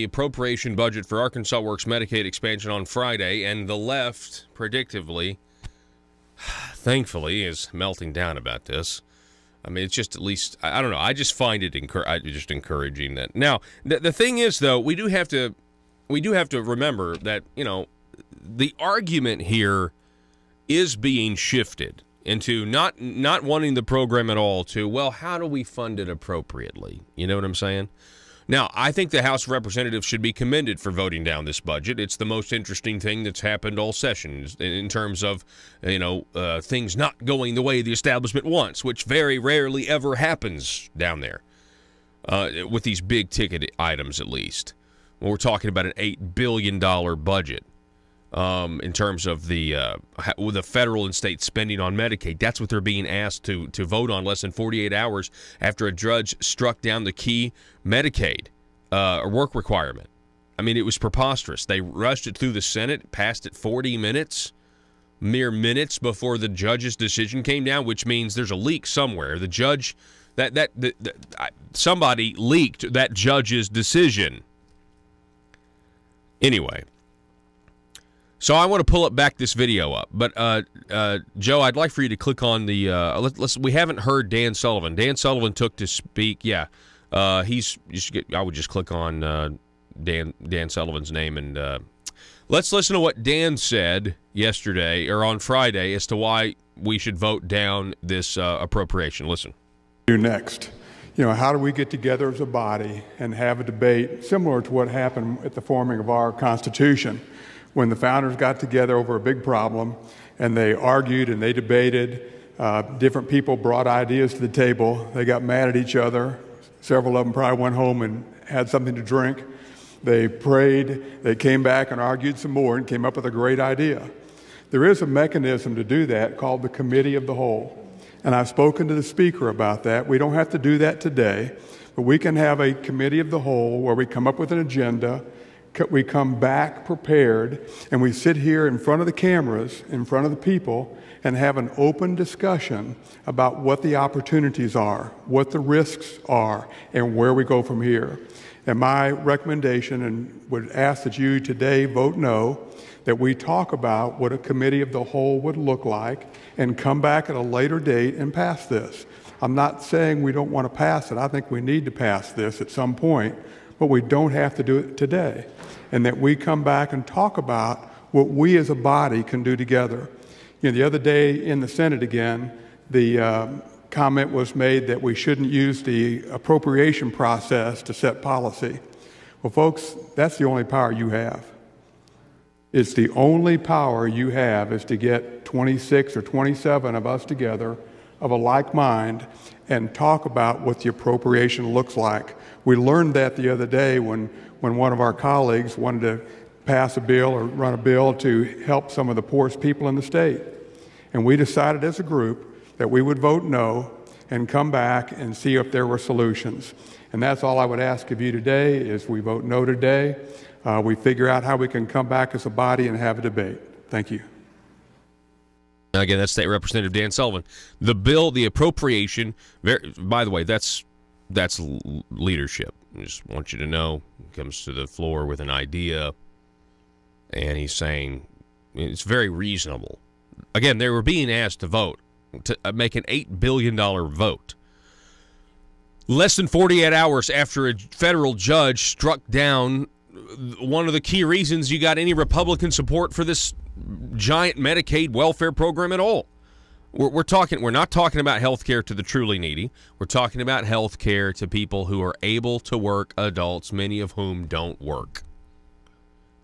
appropriation budget for Arkansas Works Medicaid expansion on Friday, and the left, predictably, thankfully, is melting down about this. I mean, it's just at least, I don't know, I just find it just encouraging that. Now, the thing is, though, we do have to remember that, the argument here is being shifted into not wanting the program at all to, well, how do we fund it appropriately? You know what I'm saying? Now, I think the House of Representatives should be commended for voting down this budget. It's the most interesting thing that's happened all session in terms of, things not going the way the establishment wants, which very rarely ever happens down there with these big ticket items, at least. When we're talking about an $8 billion budget. in terms of the federal and state spending on Medicaid. That's what they're being asked to vote on less than 48 hours after a judge struck down the key Medicaid work requirement. I mean, it was preposterous. They rushed it through the Senate, passed it 40 minutes, mere minutes before the judge's decision came down, which means there's a leak somewhere. The judge, somebody leaked that judge's decision. Anyway, so I want to pull up back this video up, but Joe, I'd like for you to click on the. We haven't heard Dan Sullivan. Dan Sullivan took to speak. Yeah, I would just click on Dan Sullivan's name and let's listen to what Dan said yesterday or on Friday as to why we should vote down this appropriation. Listen. Next. How do we get together as a body and have a debate similar to what happened at the forming of our Constitution, when the founders got together over a big problem and they argued and they debated. Different people brought ideas to the table. They got mad at each other. Several of them probably went home and had something to drink. They prayed. They came back and argued some more and came up with a great idea. There is a mechanism to do that called the Committee of the Whole. And I've spoken to the Speaker about that. We don't have to do that today, but we can have a Committee of the Whole where we come up with an agenda, we come back prepared, and we sit here in front of the cameras, in front of the people, and have an open discussion about what the opportunities are, what the risks are, and where we go from here. And my recommendation, and would ask that you today vote no, that we talk about what a Committee of the Whole would look like and come back at a later date and pass this. I'm not saying we don't want to pass it. I think we need to pass this at some point, but we don't have to do it today. And that we come back and talk about what we as a body can do together. The other day in the Senate again, the comment was made that we shouldn't use the appropriation process to set policy. Well, folks, that's the only power you have. It's the only power you have is to get 26 or 27 of us together of a like mind and talk about what the appropriation looks like. We learned that the other day when one of our colleagues wanted to pass a bill or run a bill to help some of the poorest people in the state. And we decided as a group that we would vote no and come back and see if there were solutions. And that's all I would ask of you today is we vote no today. We figure out how we can come back as a body and have a debate. Thank you. Again, that's State Representative Dan Sullivan. The bill, the appropriation, by the way, that's leadership. I just want you to know, he comes to the floor with an idea, and he's saying it's very reasonable. Again, they were being asked to vote, to make an $8 billion vote. Less than 48 hours after a federal judge struck down one of the key reasons you got any Republican support for this giant Medicaid welfare program at all. We're not talking about health care to the truly needy. We're talking about health care to people who are able to work, adults, many of whom don't work.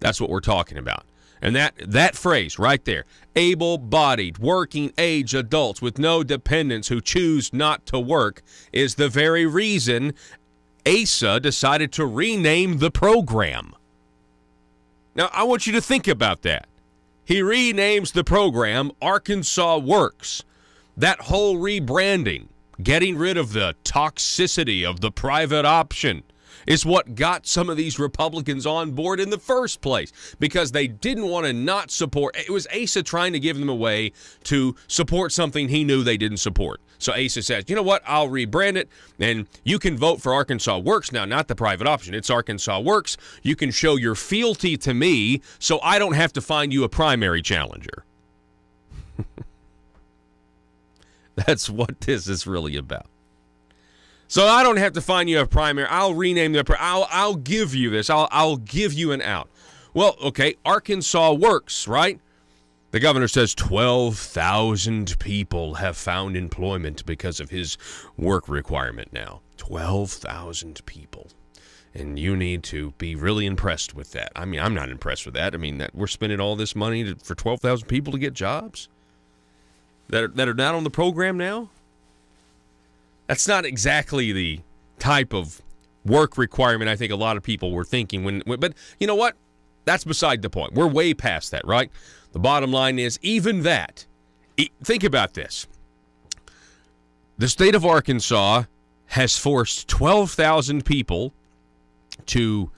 That's what we're talking about. And that phrase right there, able-bodied, working-age adults with no dependents who choose not to work, is the very reason ASA decided to rename the program. Now, I want you to think about that. He renames the program Arkansas Works. That whole rebranding, getting rid of the toxicity of the private option, is what got some of these Republicans on board in the first place, because they didn't want to not support. It was ASA trying to give them a way to support something he knew they didn't support. So ASA says, you know what, I'll rebrand it, and you can vote for Arkansas Works now, not the private option. It's Arkansas Works. You can show your fealty to me, so I don't have to find you a primary challenger. That's what this is really about. So I don't have to find you a primary. I'll rename the. I'll give you this. I'll give you an out. Well, okay, Arkansas Works, right? The governor says 12,000 people have found employment because of his work requirement now. 12,000 people. And you need to be really impressed with that. I mean, I'm not impressed with that. I mean, that we're spending all this money for 12,000 people to get jobs that are not on the program now? That's not exactly the type of work requirement I think a lot of people were thinking. But you know what? That's beside the point. We're way past that, right? The bottom line is even that. Think about this. The state of Arkansas has forced 12,000 people to,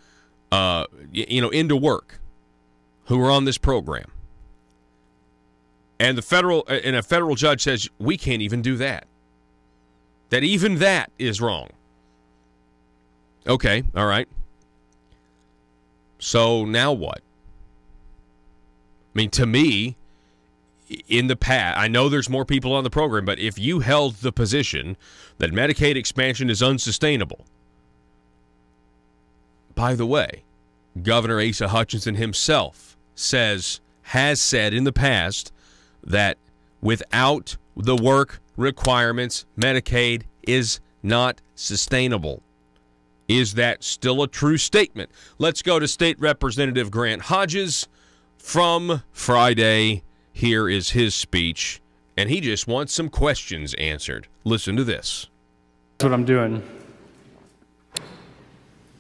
into work who are on this program. And a federal judge says we can't even do that. That even that is wrong. Okay, all right. So now what? I mean, to me, in the past, I know there's more people on the program, but if you held the position that Medicaid expansion is unsustainable, by the way, Governor Asa Hutchinson himself has said in the past that without the work requirements, Medicaid is not sustainable. Is that still a true statement? Let's go to State Representative Grant Hodges from Friday. Here is his speech, and he just wants some questions answered. Listen to this. That's what I'm doing.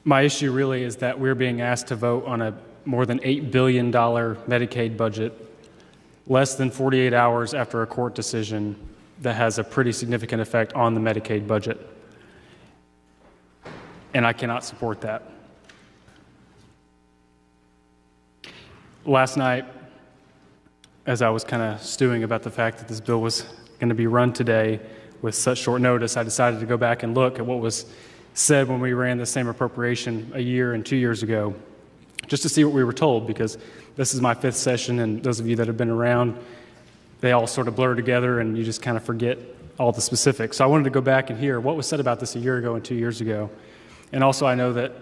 My issue really is that we're being asked to vote on a more than $8 billion Medicaid budget less than 48 hours after a court decision that has a pretty significant effect on the Medicaid budget. And I cannot support that. Last night, as I was kind of stewing about the fact that this bill was going to be run today with such short notice, I decided to go back and look at what was said when we ran the same appropriation a year and 2 years ago, just to see what we were told, because this is my fifth session, and those of you that have been around, they all sort of blur together, and you just kind of forget all the specifics. So I wanted to go back and hear what was said about this a year ago and 2 years ago. And also I know that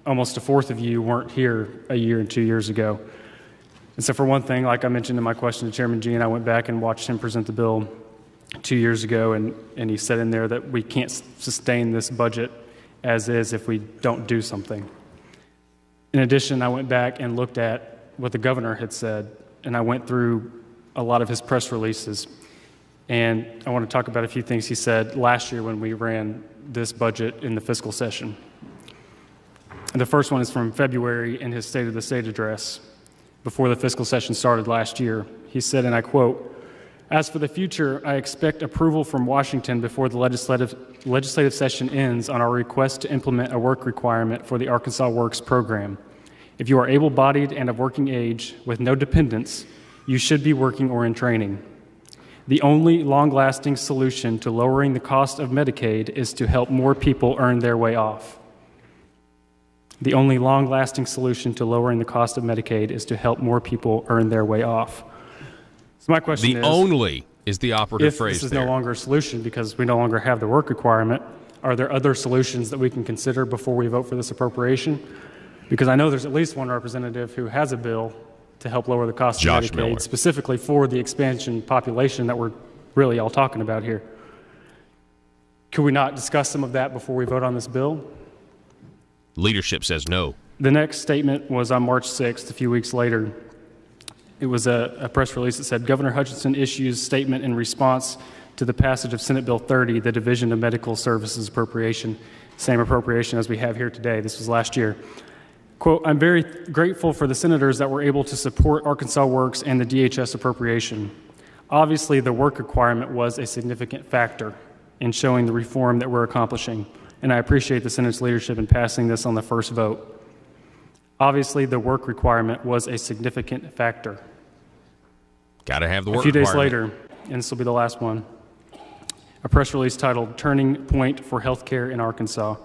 almost a fourth of you weren't here a year and 2 years ago. And so for one thing, like I mentioned in my question to Chairman Gene, I went back and watched him present the bill 2 years ago, and he said in there that we can't sustain this budget as is if we don't do something. In addition, I went back and looked at what the governor had said, and I went through a lot of his press releases. And I want to talk about a few things he said last year when we ran this budget in the fiscal session. And the first one is from February in his State of the State address before the fiscal session started last year. He said, and I quote, "As for the future, I expect approval from Washington before the legislative session ends on our request to implement a work requirement for the Arkansas Works program. If you are able-bodied and of working age with no dependents, you should be working or in training. The only long-lasting solution to lowering the cost of Medicaid is to help more people earn their way off. The only long-lasting solution to lowering the cost of Medicaid is to help more people earn their way off." So my question is, the only is the operative phrase there. If this is there. no longer a solution because we no longer have the work requirement, are there other solutions that we can consider before we vote for this appropriation? Because I know there's at least one representative who has a bill to help lower the cost of Medicaid, Miller, specifically for the expansion population that we're really all talking about here. Could we not discuss some of that before we vote on this bill? Leadership says no. The next statement was on March 6th, a few weeks later. It was a press release that said, "Governor Hutchinson issues statement in response to the passage of Senate Bill 30, the Division of Medical Services appropriation," same appropriation as we have here today. This was last year. Quote, "I'm very grateful for the senators that were able to support Arkansas Works and the DHS appropriation. Obviously, the work requirement was a significant factor in showing the reform that we're accomplishing, and I appreciate the Senate's leadership in passing this on the first vote. Obviously, the work requirement was a significant factor." Got to have the work requirement. A few days requirement. later, and this will be the last one, a press release titled "Turning Point for Healthcare in Arkansas."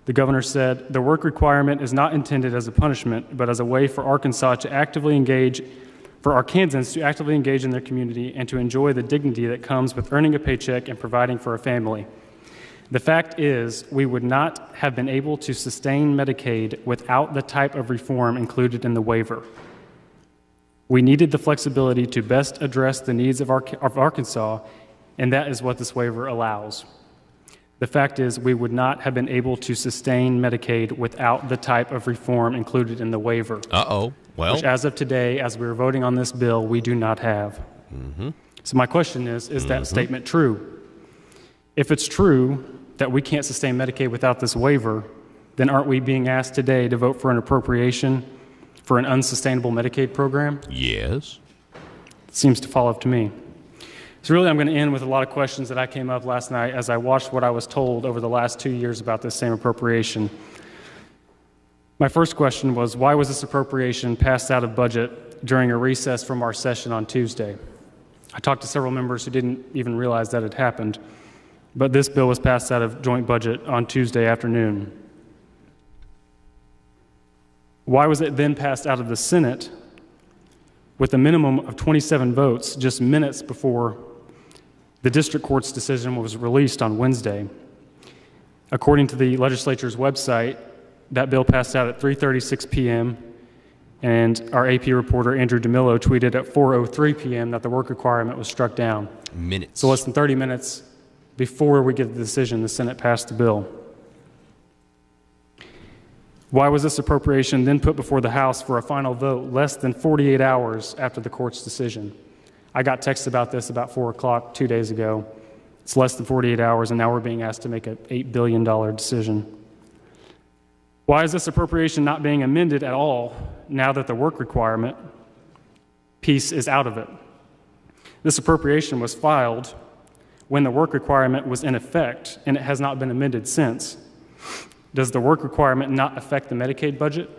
The governor said, "The work requirement is not intended as a punishment, but as a way for Arkansans to actively engage in their community and to enjoy the dignity that comes with earning a paycheck and providing for a family. The fact is, we would not have been able to sustain Medicaid without the type of reform included in the waiver. We needed the flexibility to best address the needs of Arkansas, and that is what this waiver allows. The fact is, we would not have been able to sustain Medicaid without the type of reform included in the waiver." Uh-oh. Well. Which, as of today, as we're voting on this bill, we do not have. Mm-hmm. So my question is that statement true? If it's true that we can't sustain Medicaid without this waiver, then aren't we being asked today to vote for an appropriation for an unsustainable Medicaid program? Yes. Seems to follow up to me. So really, I'm going to end with a lot of questions that I came up last night as I watched what I was told over the last 2 years about this same appropriation. My first question was, why was this appropriation passed out of budget during a recess from our session on Tuesday? I talked to several members who didn't even realize that had happened, but this bill was passed out of joint budget on Tuesday afternoon. Why was it then passed out of the Senate with a minimum of 27 votes just minutes before the district court's decision was released on Wednesday? According to the legislature's website, that bill passed out at 3:36 p.m., and our AP reporter, Andrew DeMillo, tweeted at 4:03 p.m. that the work requirement was struck down. Minutes. So less than 30 minutes before we get the decision, the Senate passed the bill. Why was this appropriation then put before the House for a final vote less than 48 hours after the court's decision? I got text about this about 4 o'clock 2 days ago. It's less than 48 hours, and now we're being asked to make an $8 billion decision. Why is this appropriation not being amended at all now that the work requirement piece is out of it? This appropriation was filed when the work requirement was in effect, and it has not been amended since. Does the work requirement not affect the Medicaid budget?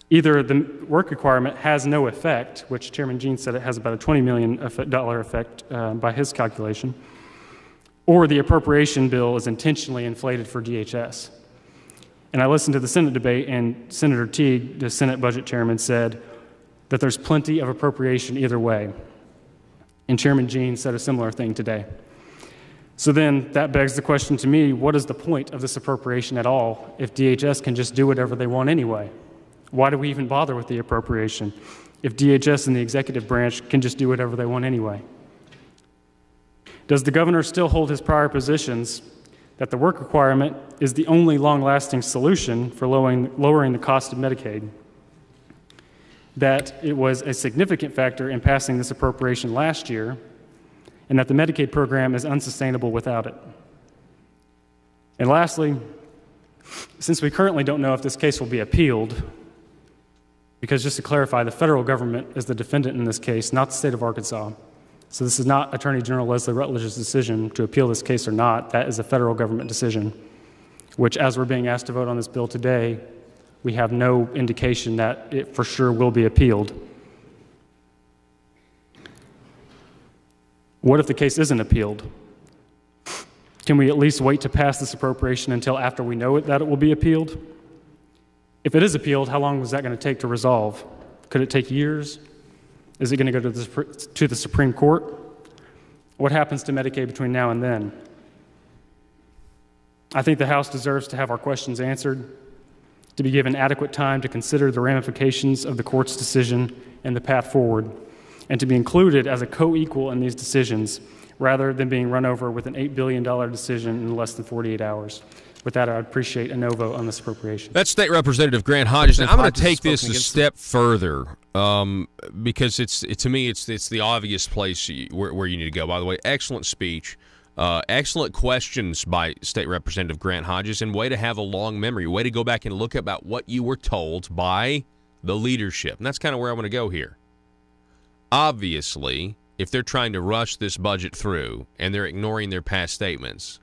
Either the work requirement has no effect, which Chairman Jean said it has about a $20 million effect by his calculation, or the appropriation bill is intentionally inflated for DHS. And I listened to the Senate debate, and Senator Teague, the Senate budget chairman, said that there's plenty of appropriation either way. And Chairman Jean said a similar thing today. So then that begs the question to me, what is the point of this appropriation at all if DHS can just do whatever they want anyway? Why do we even bother with the appropriation if DHS and the executive branch can just do whatever they want anyway? Does the governor still hold his prior positions that the work requirement is the only long-lasting solution for lowering the cost of Medicaid? That it was a significant factor in passing this appropriation last year, and that the Medicaid program is unsustainable without it? And lastly, since we currently don't know if this case will be appealed, because just to clarify, the federal government is the defendant in this case, not the state of Arkansas. So this is not Attorney General Leslie Rutledge's decision to appeal this case or not. That is a federal government decision, which, as we're being asked to vote on this bill today, we have no indication that it for sure will be appealed. What if the case isn't appealed? Can we at least wait to pass this appropriation until after we know that it will be appealed? If it is appealed, how long is that going to take to resolve? Could it take years? Is it going to go to the Supreme Court? What happens to Medicaid between now and then? I think the House deserves to have our questions answered, to be given adequate time to consider the ramifications of the court's decision and the path forward, and to be included as a co-equal in these decisions rather than being run over with an $8 billion decision in less than 48 hours. With that, I would appreciate a no vote on this appropriation. That's State Representative Grant Hodges. Now, I'm going to take this a step further because to me it's the obvious place where you need to go. By the way, excellent speech, excellent questions by State Representative Grant Hodges, and way to have a long memory, way to go back and look about what you were told by the leadership. And that's kind of where I want to go here. Obviously, if they're trying to rush this budget through and they're ignoring their past statements,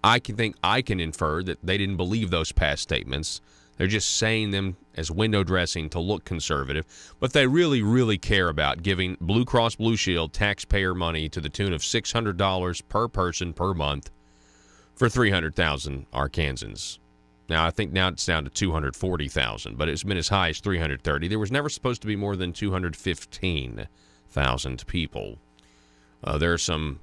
I can infer that they didn't believe those past statements. They're just saying them as window dressing to look conservative, but they really, really care about giving Blue Cross Blue Shield taxpayer money to the tune of $600 per person per month for 300,000 Arkansans. Now, I think now it's down to 240,000, but it's been as high as 330. There was never supposed to be more than 215,000 people. There are some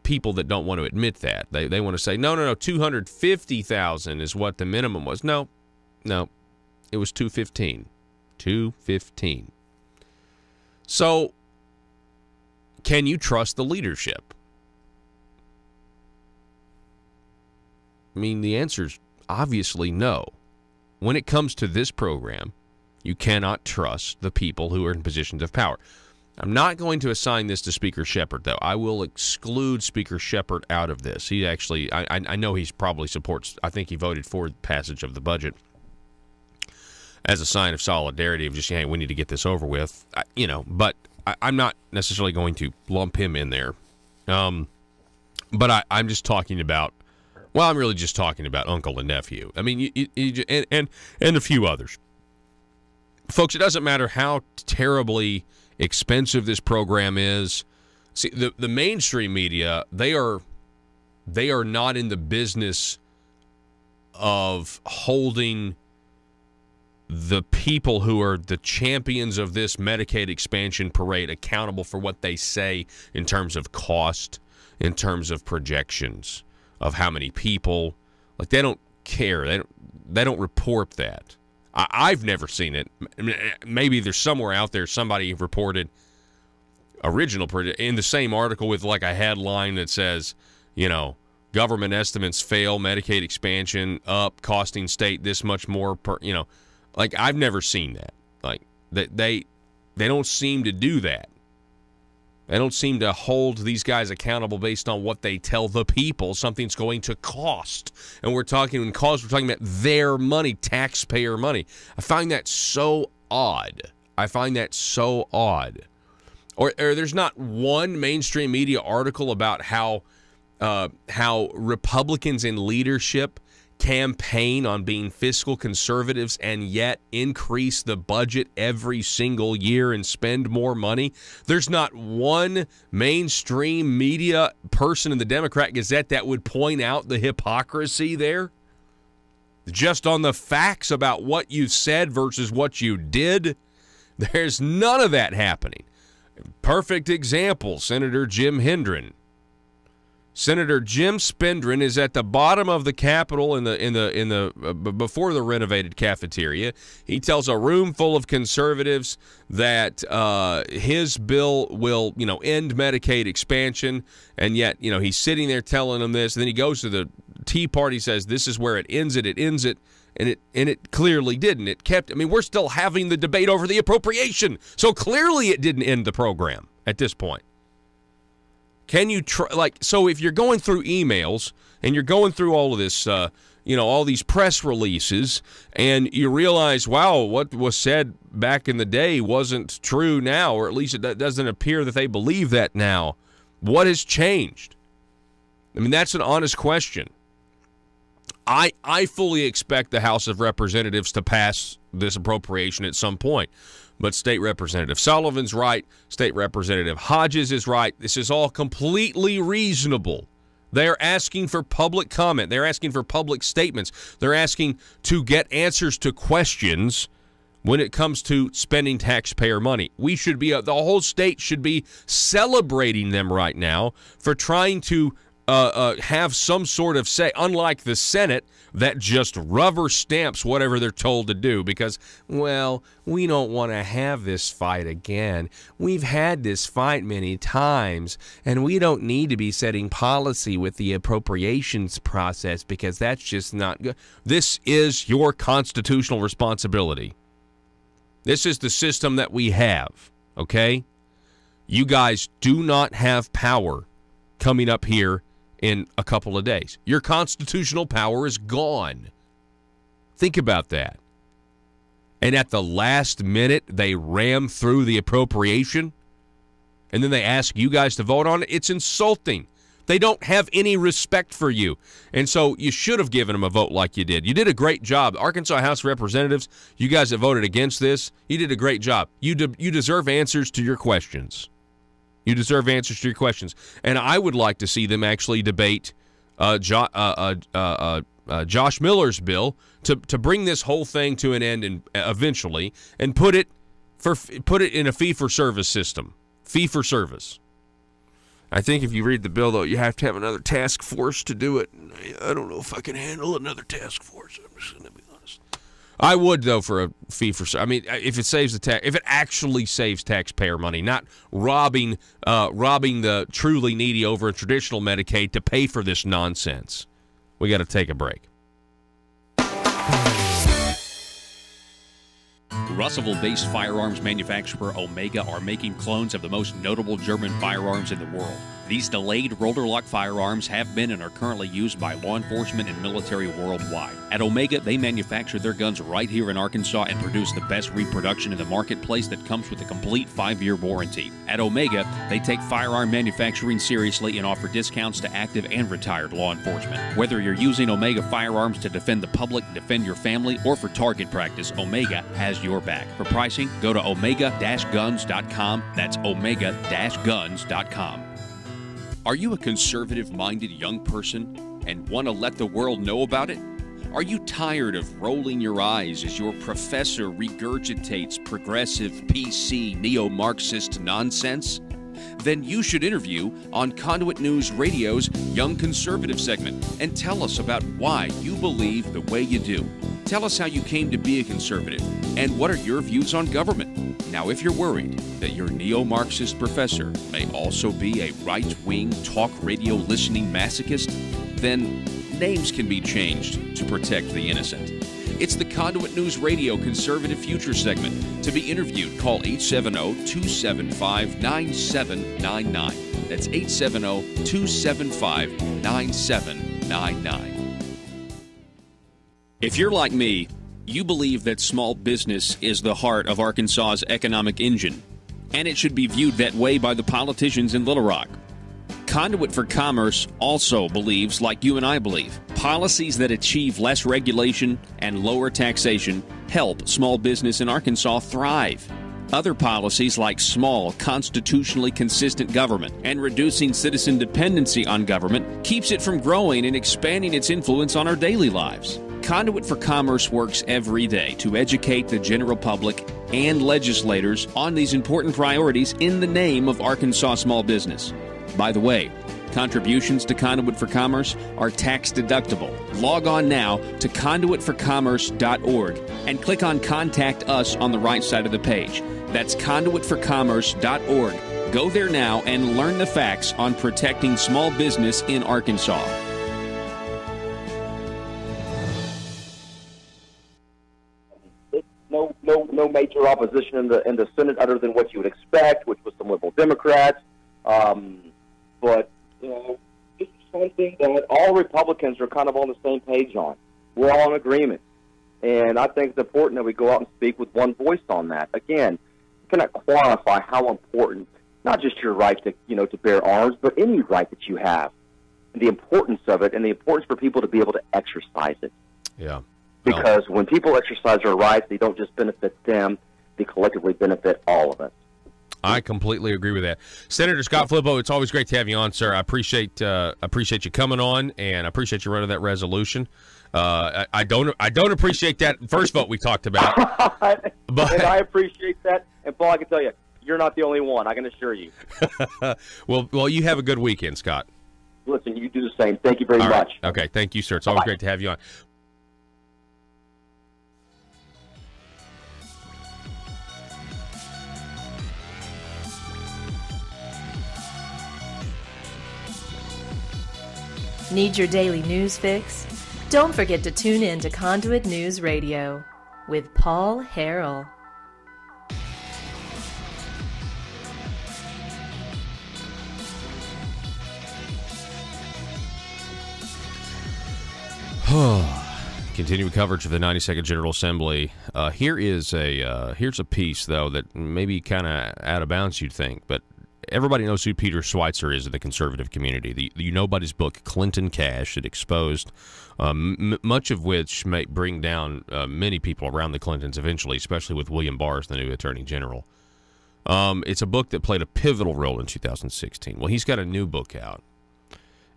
people that don't want to admit that. They want to say, no, 250,000 is what the minimum was. No, it was 215. 215. So, can you trust the leadership? I mean, the answer is obviously no. When it comes to this program, you cannot trust the people who are in positions of power. I'm not going to assign this to Speaker Shepard, though. I will exclude Speaker Shepard out of this. He actually, I know he probably supports, I think he voted for the passage of the budget. as a sign of solidarity of just, hey, we need to get this over with, but I'm not necessarily going to lump him in there. But I'm just talking about, I'm really just talking about uncle and nephew. I mean, and a few others. Folks, it doesn't matter how terribly expensive this program is. See, the mainstream media, they are not in the business of holding the people who are the champions of this Medicaid expansion parade accountable for what they say in terms of cost, in terms of projections of how many people. Like, they don't care. They don't report that. I've never seen it. Maybe there's somewhere out there somebody reported original in the same article with like a headline that says, government estimates fail, Medicaid expansion up, costing state this much more per, like, I've never seen that. Like, they don't seem to do that. They don't seem to hold these guys accountable based on what they tell the people something's going to cost. And we're talking about their money, taxpayer money. I find that so odd. Or there's not one mainstream media article about how Republicans in leadership campaign on being fiscal conservatives and yet increase the budget every single year and spend more money. There's not one mainstream media person in the Democrat Gazette that would point out the hypocrisy there. Just on the facts about what you said versus what you did, there's none of that happening. Perfect example, Senator Jim Hendren. Senator Jim Spendren is at the bottom of the Capitol before the renovated cafeteria. He tells a room full of conservatives that his bill will, end Medicaid expansion, and yet, he's sitting there telling them this. And then he goes to the Tea Party, says this is where it ends it, and it clearly didn't. It kept. I mean, we're still having the debate over the appropriation, so clearly it didn't end the program at this point. Can you so if you're going through emails and you're going through all of this, all these press releases, and you realize, wow, what was said back in the day wasn't true now, or at least it doesn't appear that they believe that now. What has changed? I mean, that's an honest question. I fully expect the House of Representatives to pass this appropriation at some point. But State Representative Sullivan's right. State Representative Hodges is right. This is all completely reasonable. They're asking for public comment. They're asking for public statements. They're asking to get answers to questions when it comes to spending taxpayer money. We should be, the whole state should be celebrating them right now for trying to have some sort of say, unlike the Senate that just rubber stamps whatever they're told to do because, well, we don't want to have this fight again. We've had this fight many times, and we don't need to be setting policy with the appropriations process because that's just not good. This is your constitutional responsibility. This is the system that we have, okay? You guys do not have power coming up here in a couple of days. Your constitutional power is gone. Think about that. And at the last minute, they ram through the appropriation, and then they ask you guys to vote on it. It's insulting. They don't have any respect for you. And so you should have given them a vote like you did. You did a great job. Arkansas House of Representatives, you guys that voted against this, you did a great job. You deserve answers to your questions. You deserve answers to your questions. And I would like to see them actually debate Josh Miller's bill to bring this whole thing to an end and eventually and put it in a fee-for-service system. Fee-for-service. I think if you read the bill, though, you have to have another task force to do it. I don't know if I can handle another task force. I'm just going to be honest. I would, though, for a fee-for-service. I mean, if it saves if it actually saves taxpayer money, not robbing the truly needy over in traditional Medicaid to pay for this nonsense. We got to take a break. Russellville-based firearms manufacturer Omega are making clones of the most notable German firearms in the world. These delayed rotor lock firearms have been and are currently used by law enforcement and military worldwide. At Omega, they manufacture their guns right here in Arkansas and produce the best reproduction in the marketplace that comes with a complete 5-year warranty. At Omega, they take firearm manufacturing seriously and offer discounts to active and retired law enforcement. Whether you're using Omega firearms to defend the public, defend your family, or for target practice, Omega has your back. For pricing, go to omega-guns.com. That's omega-guns.com. Are you a conservative-minded young person and want to let the world know about it? Are you tired of rolling your eyes as your professor regurgitates progressive, PC, neo-Marxist nonsense? Then you should interview on Conduit News Radio's Young Conservative segment and tell us about why you believe the way you do. Tell us how you came to be a conservative and what are your views on government. Now, if you're worried that your neo-Marxist professor may also be a right-wing talk radio listening masochist, then names can be changed to protect the innocent. It's the Conduit News Radio Conservative Future segment. To be interviewed, call 870-275-9799. That's 870-275-9799. If you're like me, you believe that small business is the heart of Arkansas's economic engine, and it should be viewed that way by the politicians in Little Rock. Conduit for Commerce also believes, like you and I believe, policies that achieve less regulation and lower taxation help small business in Arkansas thrive. Other policies like small, constitutionally consistent government and reducing citizen dependency on government keeps it from growing and expanding its influence on our daily lives. Conduit for Commerce works every day to educate the general public and legislators on these important priorities in the name of Arkansas small business. By the way, contributions to Conduit for Commerce are tax deductible. Log on now to conduitforcommerce.org and click on Contact Us on the right side of the page. That's conduitforcommerce.org. Go there now and learn the facts on protecting small business in Arkansas. No major opposition in the Senate other than what you would expect, which was some liberal Democrats. But this is something that all Republicans are kind of on the same page on. We're all in agreement, and I think it's important that we go out and speak with one voice on that. Again, you cannot quantify how important not just your right to to bear arms, but any right that you have, and the importance of it, and the importance for people to be able to exercise it. Yeah. Because when people exercise their rights, they don't just benefit them, they collectively benefit all of us. I completely agree with that. Senator Scott Flippo, it's always great to have you on, sir. I appreciate you coming on, and I appreciate you running that resolution. I don't appreciate that first vote we talked about. But and I appreciate that. And, Paul, I can tell you, you're not the only one, I can assure you. Well, you have a good weekend, Scott. Listen, you do the same. Thank you very much. Okay, thank you, sir. It's always great to have you on. Need your daily news fix? Don't forget to tune in to Conduit News Radio with Paul Harrell. Continuing coverage of the 92nd General Assembly. Here's a piece, though, that maybe kind of out of bounds, you'd think, but everybody knows who Peter Schweitzer is in the conservative community. You know about his book, Clinton Cash. It exposed much of which may bring down many people around the Clintons eventually, especially with William Barr as the new Attorney General. It's a book that played a pivotal role in 2016. Well, he's got a new book out.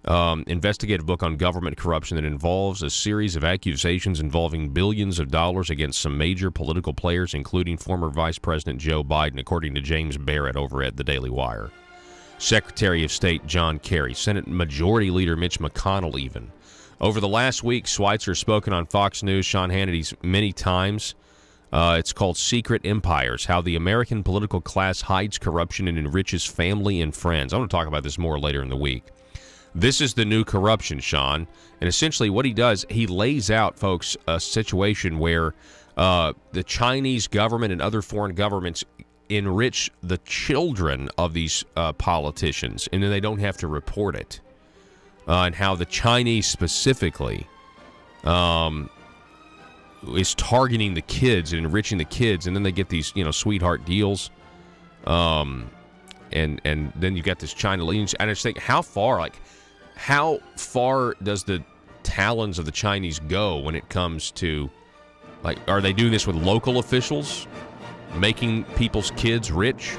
Investigative book on government corruption that involves a series of accusations involving billions of dollars against some major political players, including former Vice President Joe Biden, according to James Barrett over at the Daily Wire. Secretary of State John Kerry, Senate Majority Leader Mitch McConnell even. Over the last week, Schweitzer has spoken on Fox News, Sean Hannity's many times. It's called Secret Empires, How the American Political Class Hides Corruption and Enriches Family and Friends. I'm going to talk about this more later in the week. This is the new corruption, Sean. And essentially what he does, he lays out, folks, a situation where the Chinese government and other foreign governments enrich the children of these politicians, and then they don't have to report it. And how the Chinese specifically is targeting the kids and enriching the kids, and then they get these, sweetheart deals. And then you got this China lean. And I just think, how far does the talons of the Chinese go when it comes to, are they doing this with local officials, making people's kids rich?